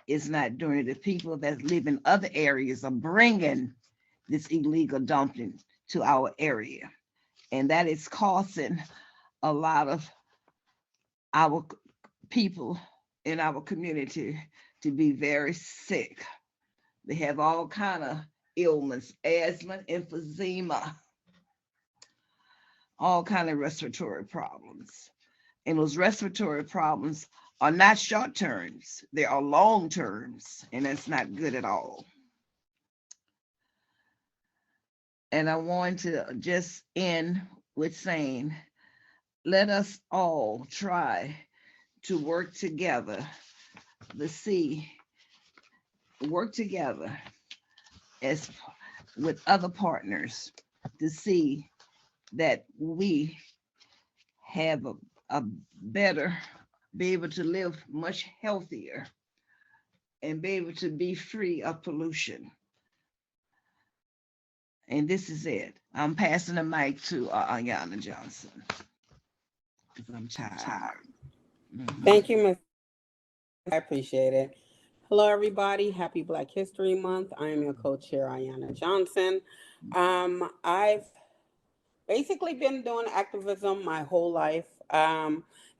[SPEAKER 3] is not doing it. The people that live in other areas are bringing this illegal dumping to our area. And that is causing a lot of our people in our community to be very sick. They have all kind of ailments, asthma, emphysema, all kind of respiratory problems. And those respiratory problems are not short terms, they are long terms, and that's not good at all. And I want to just end with saying, let us all try to work together work together as with other partners to see that we have a better, be able to live much healthier and be able to be free of pollution. And this is it. I'm passing the mic to Ayana Johnson, because I'm tired.
[SPEAKER 18] Thank you, Ms. I appreciate it. Hello, everybody. Happy Black History Month. I am your co-chair, Ayana Johnson. I've basically been doing activism my whole life.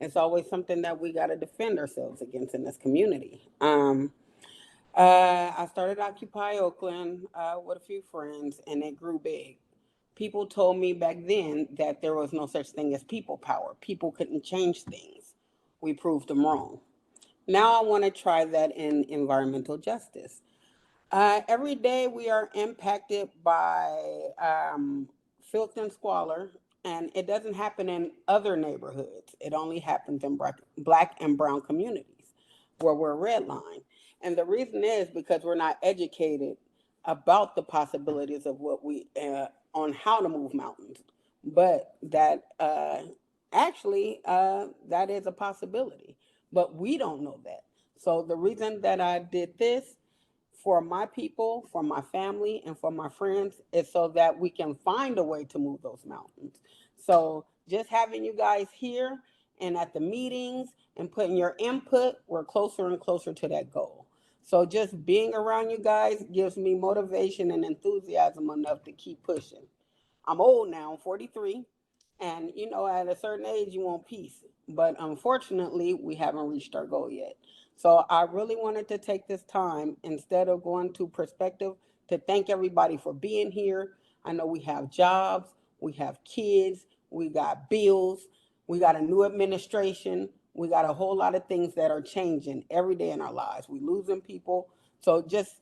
[SPEAKER 18] It's always something that we got to defend ourselves against in this community. I started Occupy Oakland with a few friends, and it grew big. People told me back then that there was no such thing as people power. People couldn't change things. We proved them wrong. Now I want to try that in environmental justice. Every day we are impacted by filth and squalor And it doesn't happen in other neighborhoods. It only happens in black and brown communities where we're redlined. And the reason is because we're not educated about the possibilities of what we, on how to move mountains. But that actually, that is a possibility. But we don't know that. So the reason that I did this for my people, for my family, and for my friends is so that we can find a way to move those mountains. So just having you guys here and at the meetings and putting your input, we're closer and closer to that goal. So just being around you guys gives me motivation and enthusiasm enough to keep pushing. I'm old now, I'm 43, and you know, at a certain age, you want peace. But unfortunately, we haven't reached our goal yet. So I really wanted to take this time, instead of going to perspective, to thank everybody for being here. I know we have jobs, we have kids, we got bills, we got a new administration, we got a whole lot of things that are changing every day in our lives. We losing people. So just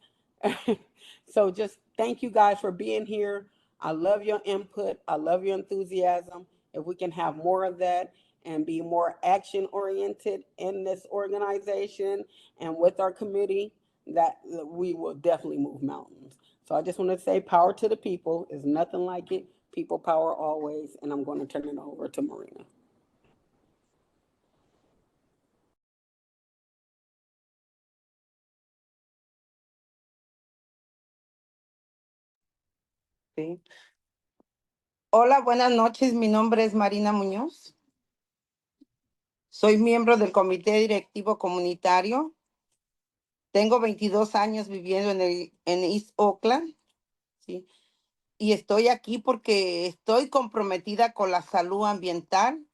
[SPEAKER 18] so just thank you guys for being here. I love your input. I love your enthusiasm. If we can have more of that and be more action oriented in this organization and with our committee, that we will definitely move mountains. So I just want to say power to the people. Is nothing like it. People power always. And I'm going to turn it over to Marina.
[SPEAKER 19] Sí. Hola, buenas noches. Mi nombre es Marina Muñoz. Soy miembro del Comité Directivo Comunitario. Tengo 22 años viviendo en East Oakland, ¿sí? Y estoy aquí porque estoy comprometida con la salud ambiental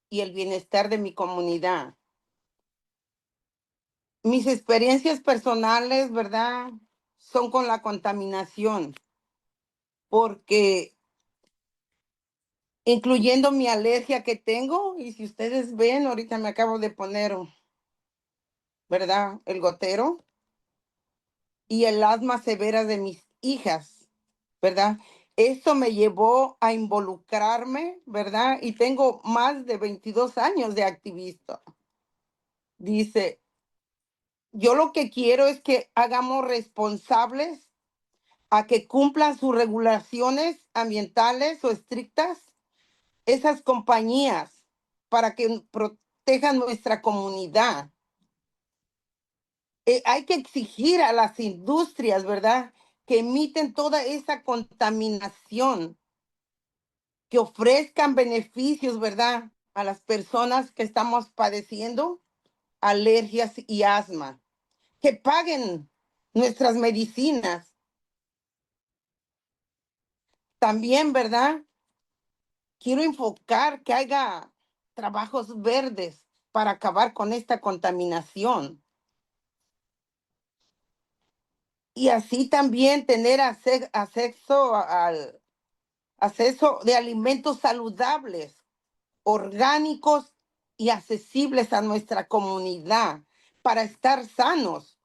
[SPEAKER 19] y el bienestar de mi comunidad. Mis experiencias personales, ¿verdad? Son con la contaminación, porque incluyendo mi alergia que tengo, y si ustedes ven, ahorita me acabo de poner, ¿verdad? El gotero y el asma severa de mis hijas, ¿verdad? Esto me llevó a involucrarme, ¿verdad? Y tengo más de 22 años de activista. Dice, yo lo que quiero es que hagamos responsables a que cumplan sus regulaciones ambientales o estrictas esas compañías para que protejan nuestra comunidad. Hay que exigir a las industrias, ¿verdad?, que emiten toda esa contaminación, que ofrezcan beneficios, ¿verdad?, a las personas que estamos padeciendo alergias y asma, que paguen nuestras medicinas. También, ¿verdad?, quiero enfocar que haya trabajos verdes para acabar con esta contaminación. Y así también tener acceso de alimentos saludables, orgánicos y accesibles a nuestra comunidad para estar sanos.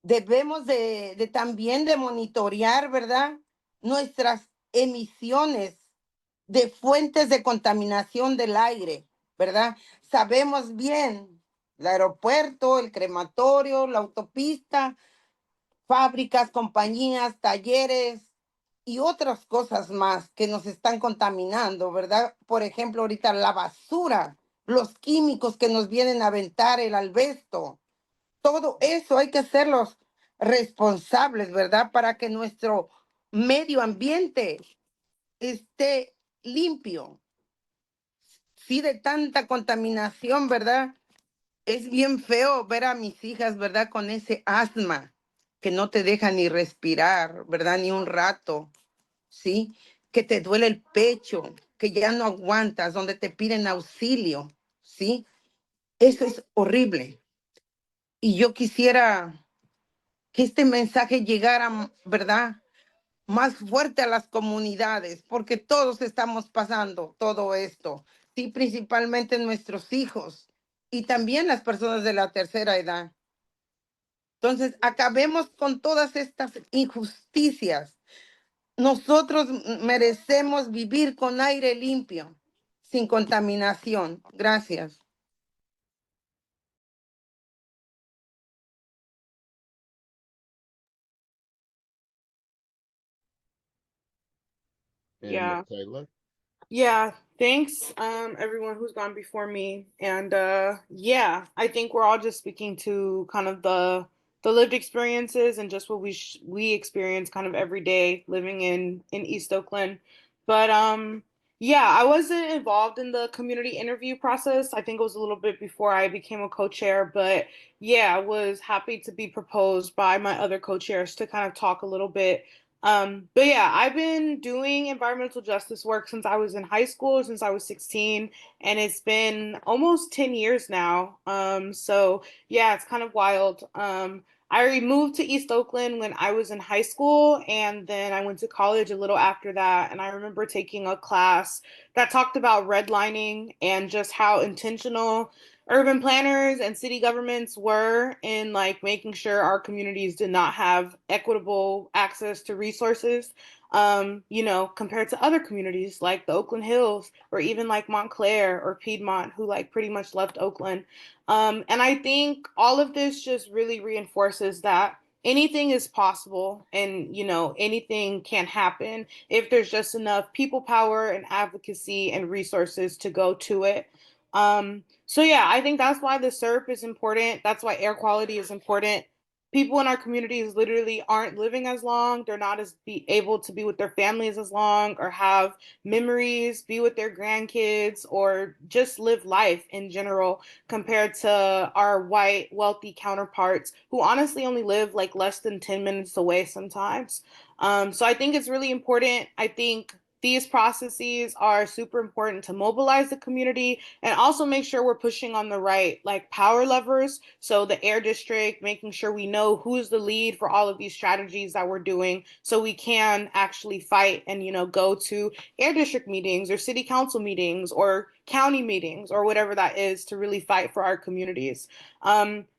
[SPEAKER 19] Debemos de también de monitorear, ¿verdad?, nuestras emisiones de fuentes de contaminación del aire, ¿verdad? Sabemos bien, el aeropuerto, el crematorio, la autopista, fábricas, compañías, talleres y otras cosas más que nos están contaminando, ¿verdad? Por ejemplo, ahorita la basura, los químicos que nos vienen a aventar, el asbesto, todo eso hay que hacerlos responsables, ¿verdad? Para que nuestro medio ambiente esté limpio. Sí, de tanta contaminación, ¿verdad? Es bien feo ver a mis hijas, ¿verdad? Con ese asma que no te deja ni respirar, ¿verdad? Ni un rato, ¿sí? Que te duele el pecho, que ya no aguantas, donde te piden auxilio, ¿sí? Eso es horrible. Y yo quisiera que este mensaje llegara, ¿verdad?, más fuerte a las comunidades, porque todos estamos pasando todo esto, sí, principalmente nuestros hijos y también las personas de la tercera edad. Entonces, acabemos con todas estas injusticias. nosotros merecemos vivir con aire limpio, sin contaminación. Gracias.
[SPEAKER 4] And
[SPEAKER 1] Yeah.
[SPEAKER 4] Michaela.
[SPEAKER 1] Yeah, thanks everyone who's gone before me. And yeah, I think we're all just speaking to kind of the lived experiences and just what we experience kind of every day living in East Oakland. But yeah, I wasn't involved in the community interview process. I think it was a little bit before I became a co-chair, but yeah, I was happy to be proposed by my other co-chairs to kind of talk a little bit. But yeah, I've been doing environmental justice work since I was in high school, since I was 16, and it's been almost 10 years now. So yeah, it's kind of wild. I moved to East Oakland when I was in high school, and then I went to college a little after that. And I remember taking a class that talked about redlining and just how intentional urban planners and city governments were in like making sure our communities did not have equitable access to resources, you know, compared to other communities like the Oakland Hills or even like Montclair or Piedmont, who like pretty much left Oakland. And I think all of this just really reinforces that anything is possible and, you know, anything can happen if there's just enough people power and advocacy and resources to go to it. So yeah, I think that's why the SERP is important. That's why air quality is important. People in our communities literally aren't living as long. They're not as be able to be with their families as long or have memories, be with their grandkids, or just live life in general compared to our white, wealthy counterparts who honestly only live like less than 10 minutes away sometimes. So I think it's really important. I think these processes are super important to mobilize the community and also make sure we're pushing on the right like power levers. So the air district, making sure we know who's the lead for all of these strategies that we're doing so we can actually fight and, you know, go to air district meetings or city council meetings or county meetings or whatever that is to really fight for our communities.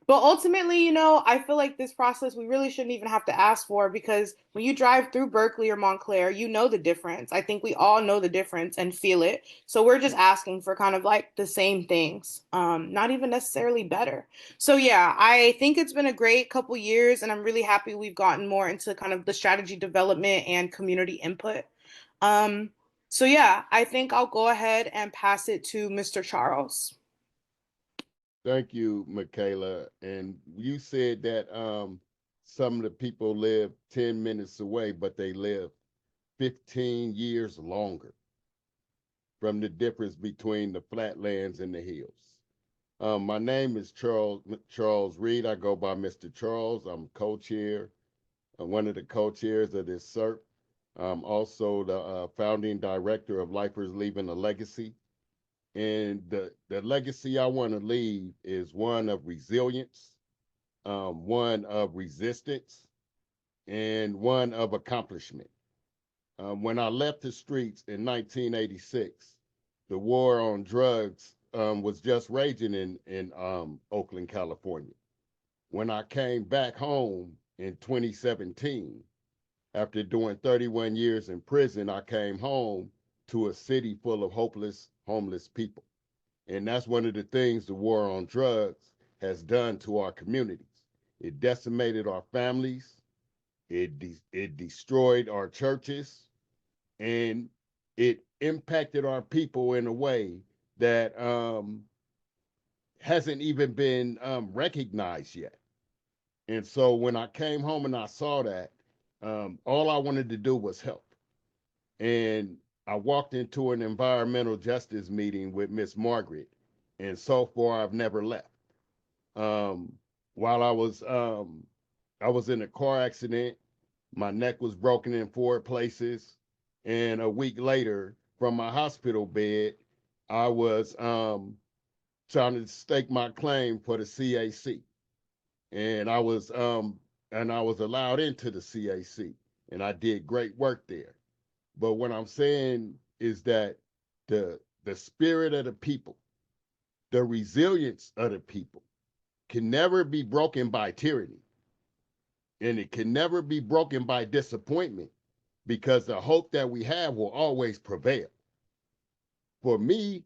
[SPEAKER 1] But ultimately, you know, I feel like this process we really shouldn't even have to ask for because when you drive through Berkeley or Montclair, you know the difference. I think we all know the difference and feel it. So we're just asking for kind of like the same things, not even necessarily better. So yeah, I think it's been a great couple years, and I'm really happy we've gotten more into kind of the strategy development and community input. Um, so yeah, I think I'll go ahead and pass it to Mr. Charles.
[SPEAKER 4] Thank you, Michaela. And you said that some of the people live 10 minutes away, but they live 15 years longer from the difference between the flatlands and the hills. My name is Charles Reed. I go by Mr. Charles. I'm co-chair, one of the co-chairs of this CERP. I'm also the founding director of Lifers Leaving a Legacy. And the legacy I want to leave is one of resilience, one of resistance, and one of accomplishment. When I left the streets in 1986, the war on drugs was just raging in Oakland, California. When I came back home in 2017, after doing 31 years in prison, I came home to a city full of hopeless, homeless people. And that's one of the things the war on drugs has done to our communities. It decimated our families, it destroyed our churches, and it impacted our people in a way that hasn't even been recognized yet. And so when I came home and I saw that, all I wanted to do was help. And I walked into an environmental justice meeting with Miss Margaret, and so far I've never left. Um, while I was in a car accident, my neck was broken in 4 places, and a week later, from my hospital bed, I was trying to stake my claim for the CAC, and I was allowed into the CAC, and I did great work there. But what I'm saying is that the spirit of the people, the resilience of the people, can never be broken by tyranny, and it can never be broken by disappointment, because the hope that we have will always prevail. For me,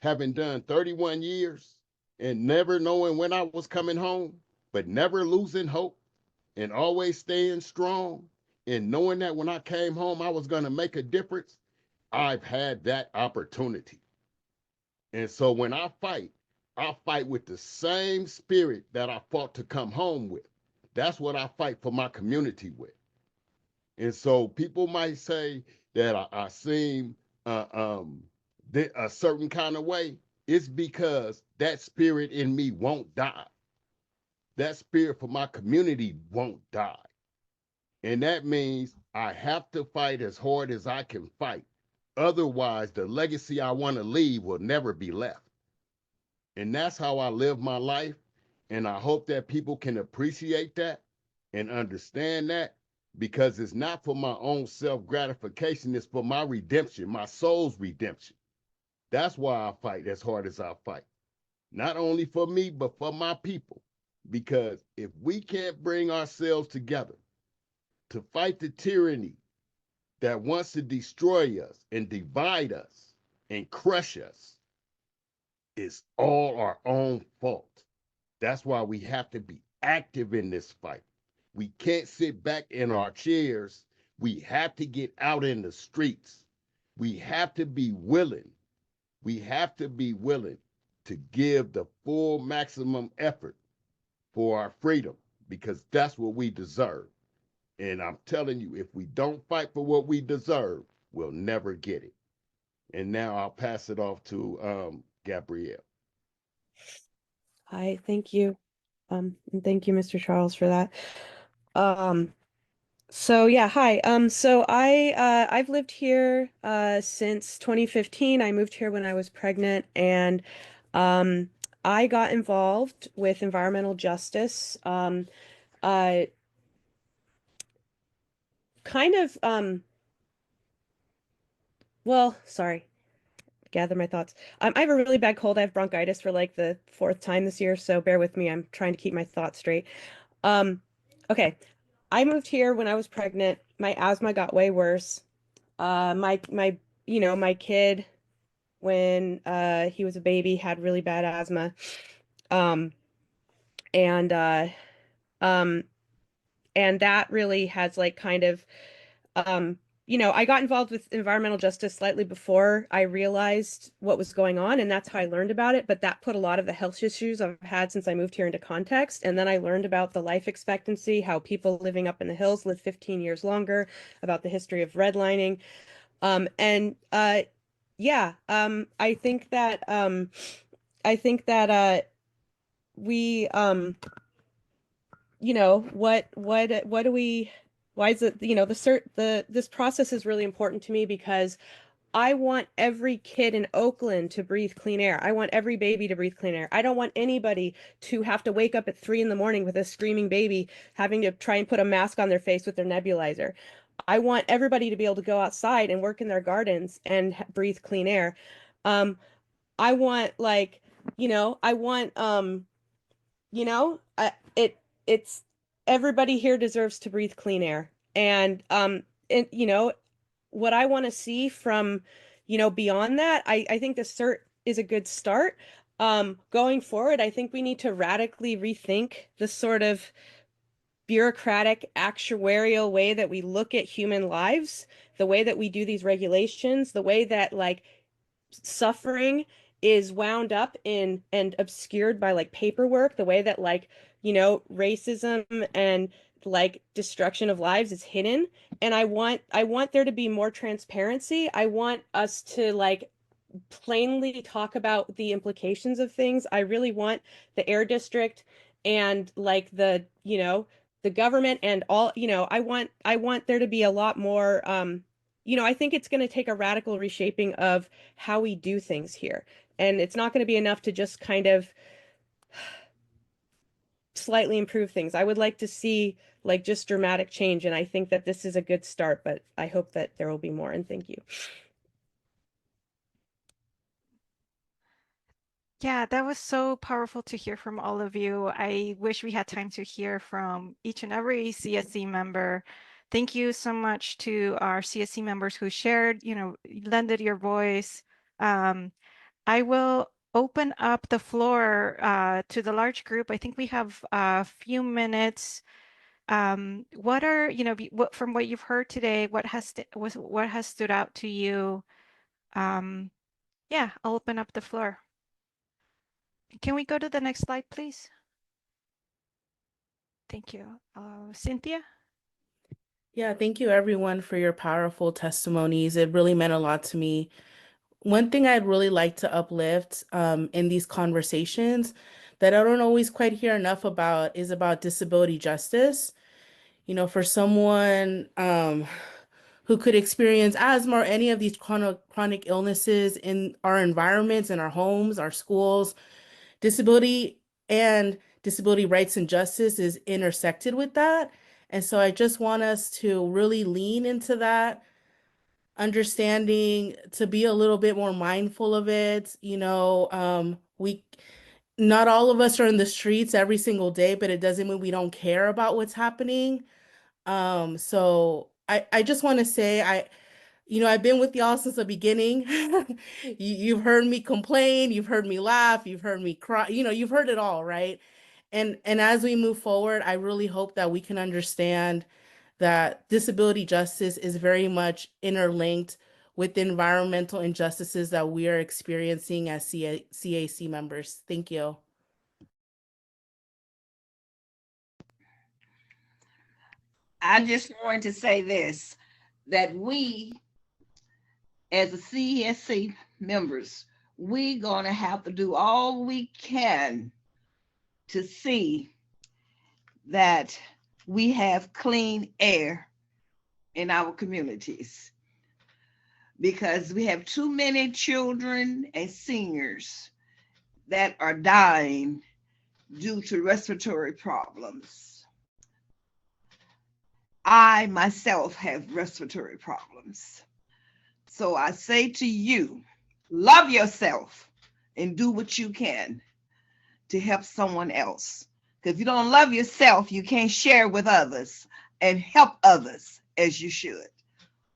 [SPEAKER 4] having done 31 years and never knowing when I was coming home, but never losing hope and always staying strong and knowing that when I came home, I was going to make a difference, I've had that opportunity. And so when I fight with the same spirit that I fought to come home with. That's what I fight for my community with. And so people might say that I seem a certain kind of way. It's because that spirit in me won't die. That spirit for my community won't die. And that means I have to fight as hard as I can fight. Otherwise, the legacy I want to leave will never be left. And that's how I live my life. And I hope that people can appreciate that and understand that, because it's not for my own self gratification, it's for my redemption, my soul's redemption. That's why I fight as hard as I fight. Not only for me, but for my people. Because if we can't bring ourselves together to fight the tyranny that wants to destroy us and divide us and crush us, it's all our own fault. That's why we have to be active in this fight. We can't sit back in our chairs. We have to get out in the streets. We have to be willing. We have to be willing to give the full maximum effort for our freedom, because that's what we deserve. And I'm telling you, if we don't fight for what we deserve, we'll never get it. And now I'll pass it off to Gabrielle.
[SPEAKER 20] Hi, thank you. And thank you, Mr. Charles, for that. So yeah, hi. So I've lived here since 2015. I moved here when I was pregnant, and I got involved with environmental justice. Uh kind of well, sorry. Gather my thoughts. I have a really bad cold. I have bronchitis for like the fourth time this year, so bear with me. I'm trying to keep my thoughts straight. Okay. I moved here when I was pregnant. My asthma got way worse. My kid, when he was a baby, had really bad asthma. Um and um and that really has like kind of I got involved with environmental justice slightly before I realized what was going on, and that's how I learned about it. But that put a lot of the health issues I've had since I moved here into context. And then I learned about the life expectancy, how people living up in the hills live 15 years longer, about the history of redlining. I think that we what do we why is it this process is really important to me, because I want every kid in Oakland to breathe clean air. I want every baby to breathe clean air. I don't want anybody to have to wake up at 3 a.m. with a screaming baby, having to try and put a mask on their face with their nebulizer. I want everybody to be able to go outside and work in their gardens and breathe clean air. I want I want it's everybody here deserves to breathe clean air. And what I want to see from beyond that, I think the cert is a good start. Going forward, I think we need to radically rethink the sort of bureaucratic actuarial way that we look at human lives, the way that we do these regulations, the way that like suffering is wound up in and obscured by like paperwork, the way that racism and like destruction of lives is hidden. And I want there to be more transparency. I want us to like plainly talk about the implications of things. I really want the air district and like the government and all, I want there to be a lot more I think it's going to take a radical reshaping of how we do things here. And it's not going to be enough to just kind of slightly improve things. I would like to see like just dramatic change, and I think that this is a good start, but I hope that there will be more, and thank you.
[SPEAKER 17] Yeah, that was so powerful to hear from all of you. I wish we had time to hear from each and every CSC member thank you so much to our CSC members who shared, lended your voice. I will open up the floor to the large group. I think we have a few minutes. What are, from what you've heard today, what has stood out to you? Yeah, I'll open up the floor. Can we go to the next slide, please? Thank you. Cynthia?
[SPEAKER 13] Yeah, thank you everyone for your powerful testimonies. It really meant a lot to me. One thing I'd really like to uplift in these conversations that I don't always quite hear enough about is about disability justice. For someone who could experience asthma or any of these chronic illnesses in our environments, in our homes, our schools, disability and disability rights and justice is intersected with that. And so I just want us to really lean into that understanding, to be a little bit more mindful of it. We not all of us are in the streets every single day, but it doesn't mean we don't care about what's happening. So I just want to say I've been with y'all since the beginning. You've heard me complain, you've heard me laugh, you've heard me cry, you've heard it all, right? And as we move forward, I really hope that we can understand that disability justice is very much interlinked with the environmental injustices that we are experiencing as CAC members. Thank you.
[SPEAKER 3] I just wanted to say this, that we, as a CSC members, we're going to have to do all we can to see that we have clean air in our communities, because we have too many children and seniors that are dying due to respiratory problems. I myself have respiratory problems. So I say to you, love yourself and do what you can to help someone else. Because if you don't love yourself, you can't share with others and help others as you should.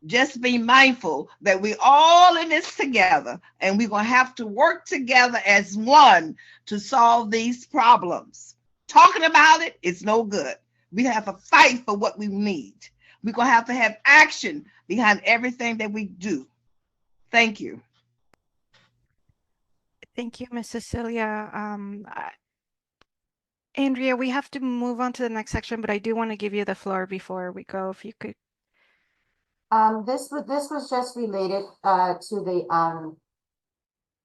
[SPEAKER 3] Just be mindful that we're all in this together, and we're going to have to work together as one to solve these problems. Talking about it is no good. We have to fight for what we need. We're going to have action behind everything that we do. Thank you.
[SPEAKER 17] Thank you, Ms. Cecilia. Andrea, we have to move on to the next section, but I do want to give you the floor before we go, if you could.
[SPEAKER 21] This was just related to the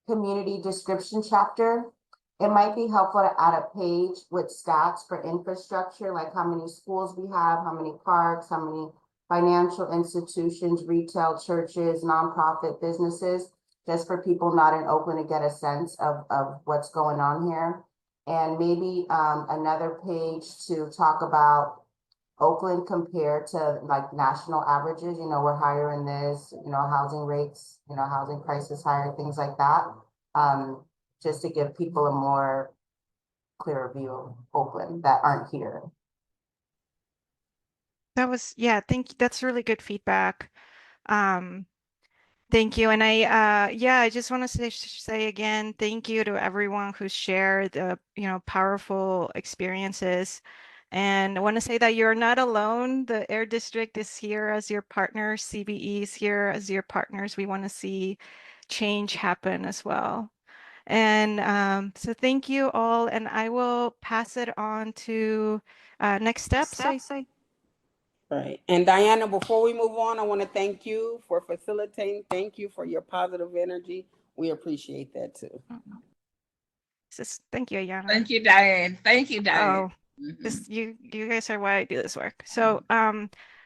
[SPEAKER 21] community description chapter. It might be helpful to add a page with stats for infrastructure, like how many schools we have, how many parks, how many financial institutions, retail, churches, nonprofit businesses, just for people not in Oakland to get a sense of what's going on here. And maybe another page to talk about Oakland compared to like national averages. We're higher in this, housing rates, housing prices higher, things like that. Just to give people a more clearer view of Oakland that aren't here.
[SPEAKER 17] Yeah, thank you. That's really good feedback. Thank you. And I just want to say again, thank you to everyone who shared the, powerful experiences. And I want to say that you're not alone. The Air District is here as your partner. CBE is here as your partners. We want to see change happen as well. And so thank you all. And I will pass it on to next steps.
[SPEAKER 18] Right. And Diana, before we move on, I want to thank you for facilitating. Thank you for your positive energy. We appreciate that too.
[SPEAKER 17] Thank you, Ayana.
[SPEAKER 3] Thank you, Diane. Thank you, Diane.
[SPEAKER 17] You guys are why I do this work. So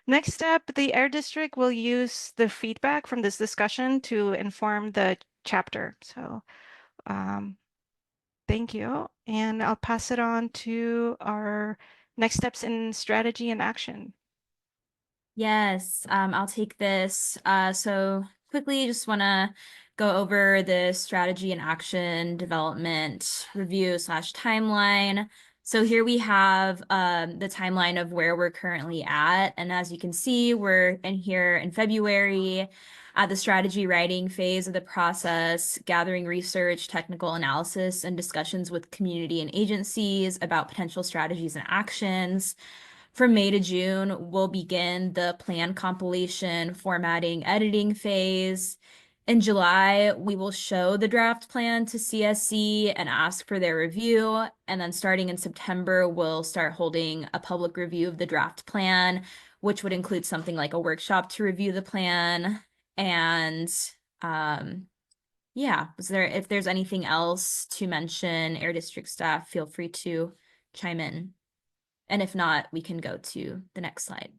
[SPEAKER 17] next step, the Air District will use the feedback from this discussion to inform the chapter. So thank you. And I'll pass it on to our next steps in strategy and action.
[SPEAKER 12] Yes, I'll take this. So quickly, just want to go over the strategy and action development review / timeline. So here we have the timeline of where we're currently at. And as you can see, we're in here in February at the strategy writing phase of the process, gathering research, technical analysis, and discussions with community and agencies about potential strategies and actions. From May to June, we'll begin the plan compilation, formatting, editing phase. In July, we will show the draft plan to CSC and ask for their review. And then starting in September, we'll start holding a public review of the draft plan, which would include something like a workshop to review the plan. And yeah, if there's anything else to mention, Air District staff, feel free to chime in. And if not, we can go to the next slide.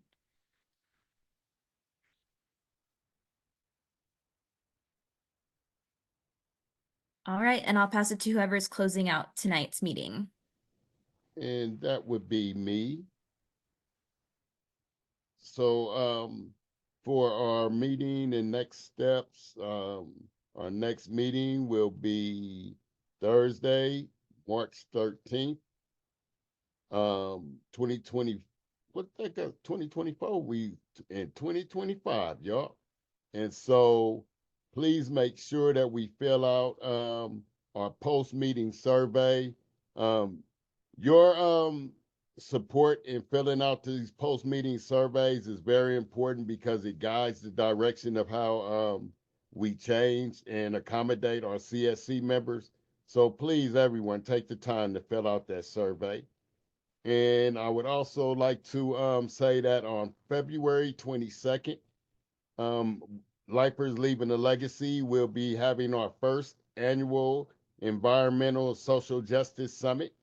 [SPEAKER 12] All right, and I'll pass it to whoever's closing out tonight's meeting.
[SPEAKER 4] And that would be me. So for our meeting and next steps, our next meeting will be Thursday, March 13th, 2020. What the heck is 2024? We in 2025, y'all. And so please make sure that we fill out our post-meeting survey. Your support in filling out these post-meeting surveys is very important because it guides the direction of how we change and accommodate our CSC members. So please, everyone, take the time to fill out that survey. And I would also like to say that on February 22nd, Lifers Leaving a Legacy will be having our first annual Environmental Social Justice Summit.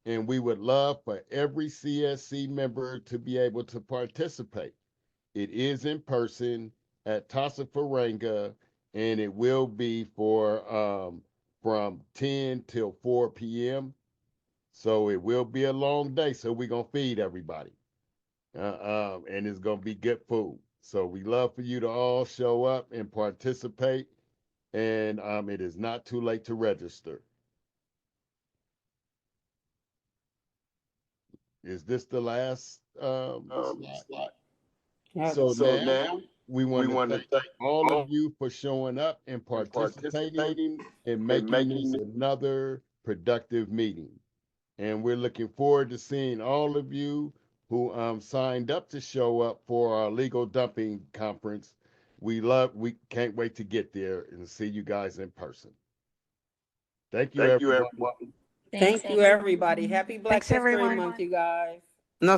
[SPEAKER 4] And we would love for every CSC member to be able to participate. It is in person at Tasa Faranga, and it will be for from 10 till 4 p.m. So it will be a long day. So we're gonna feed everybody, and it's gonna be good food. So we love for you to all show up and participate. And it is not too late to register. Is this the last slide?
[SPEAKER 18] Yeah.
[SPEAKER 4] So now we want to thank all of you for showing up and participating and making this another productive meeting. And we're looking forward to seeing all of you who signed up to show up for our legal dumping conference. We can't wait to get there and see you guys in person. Thank you, everyone.
[SPEAKER 18] Thank you, everybody. Happy Black
[SPEAKER 17] Thanks,
[SPEAKER 18] History
[SPEAKER 17] everyone.
[SPEAKER 18] Month, you guys.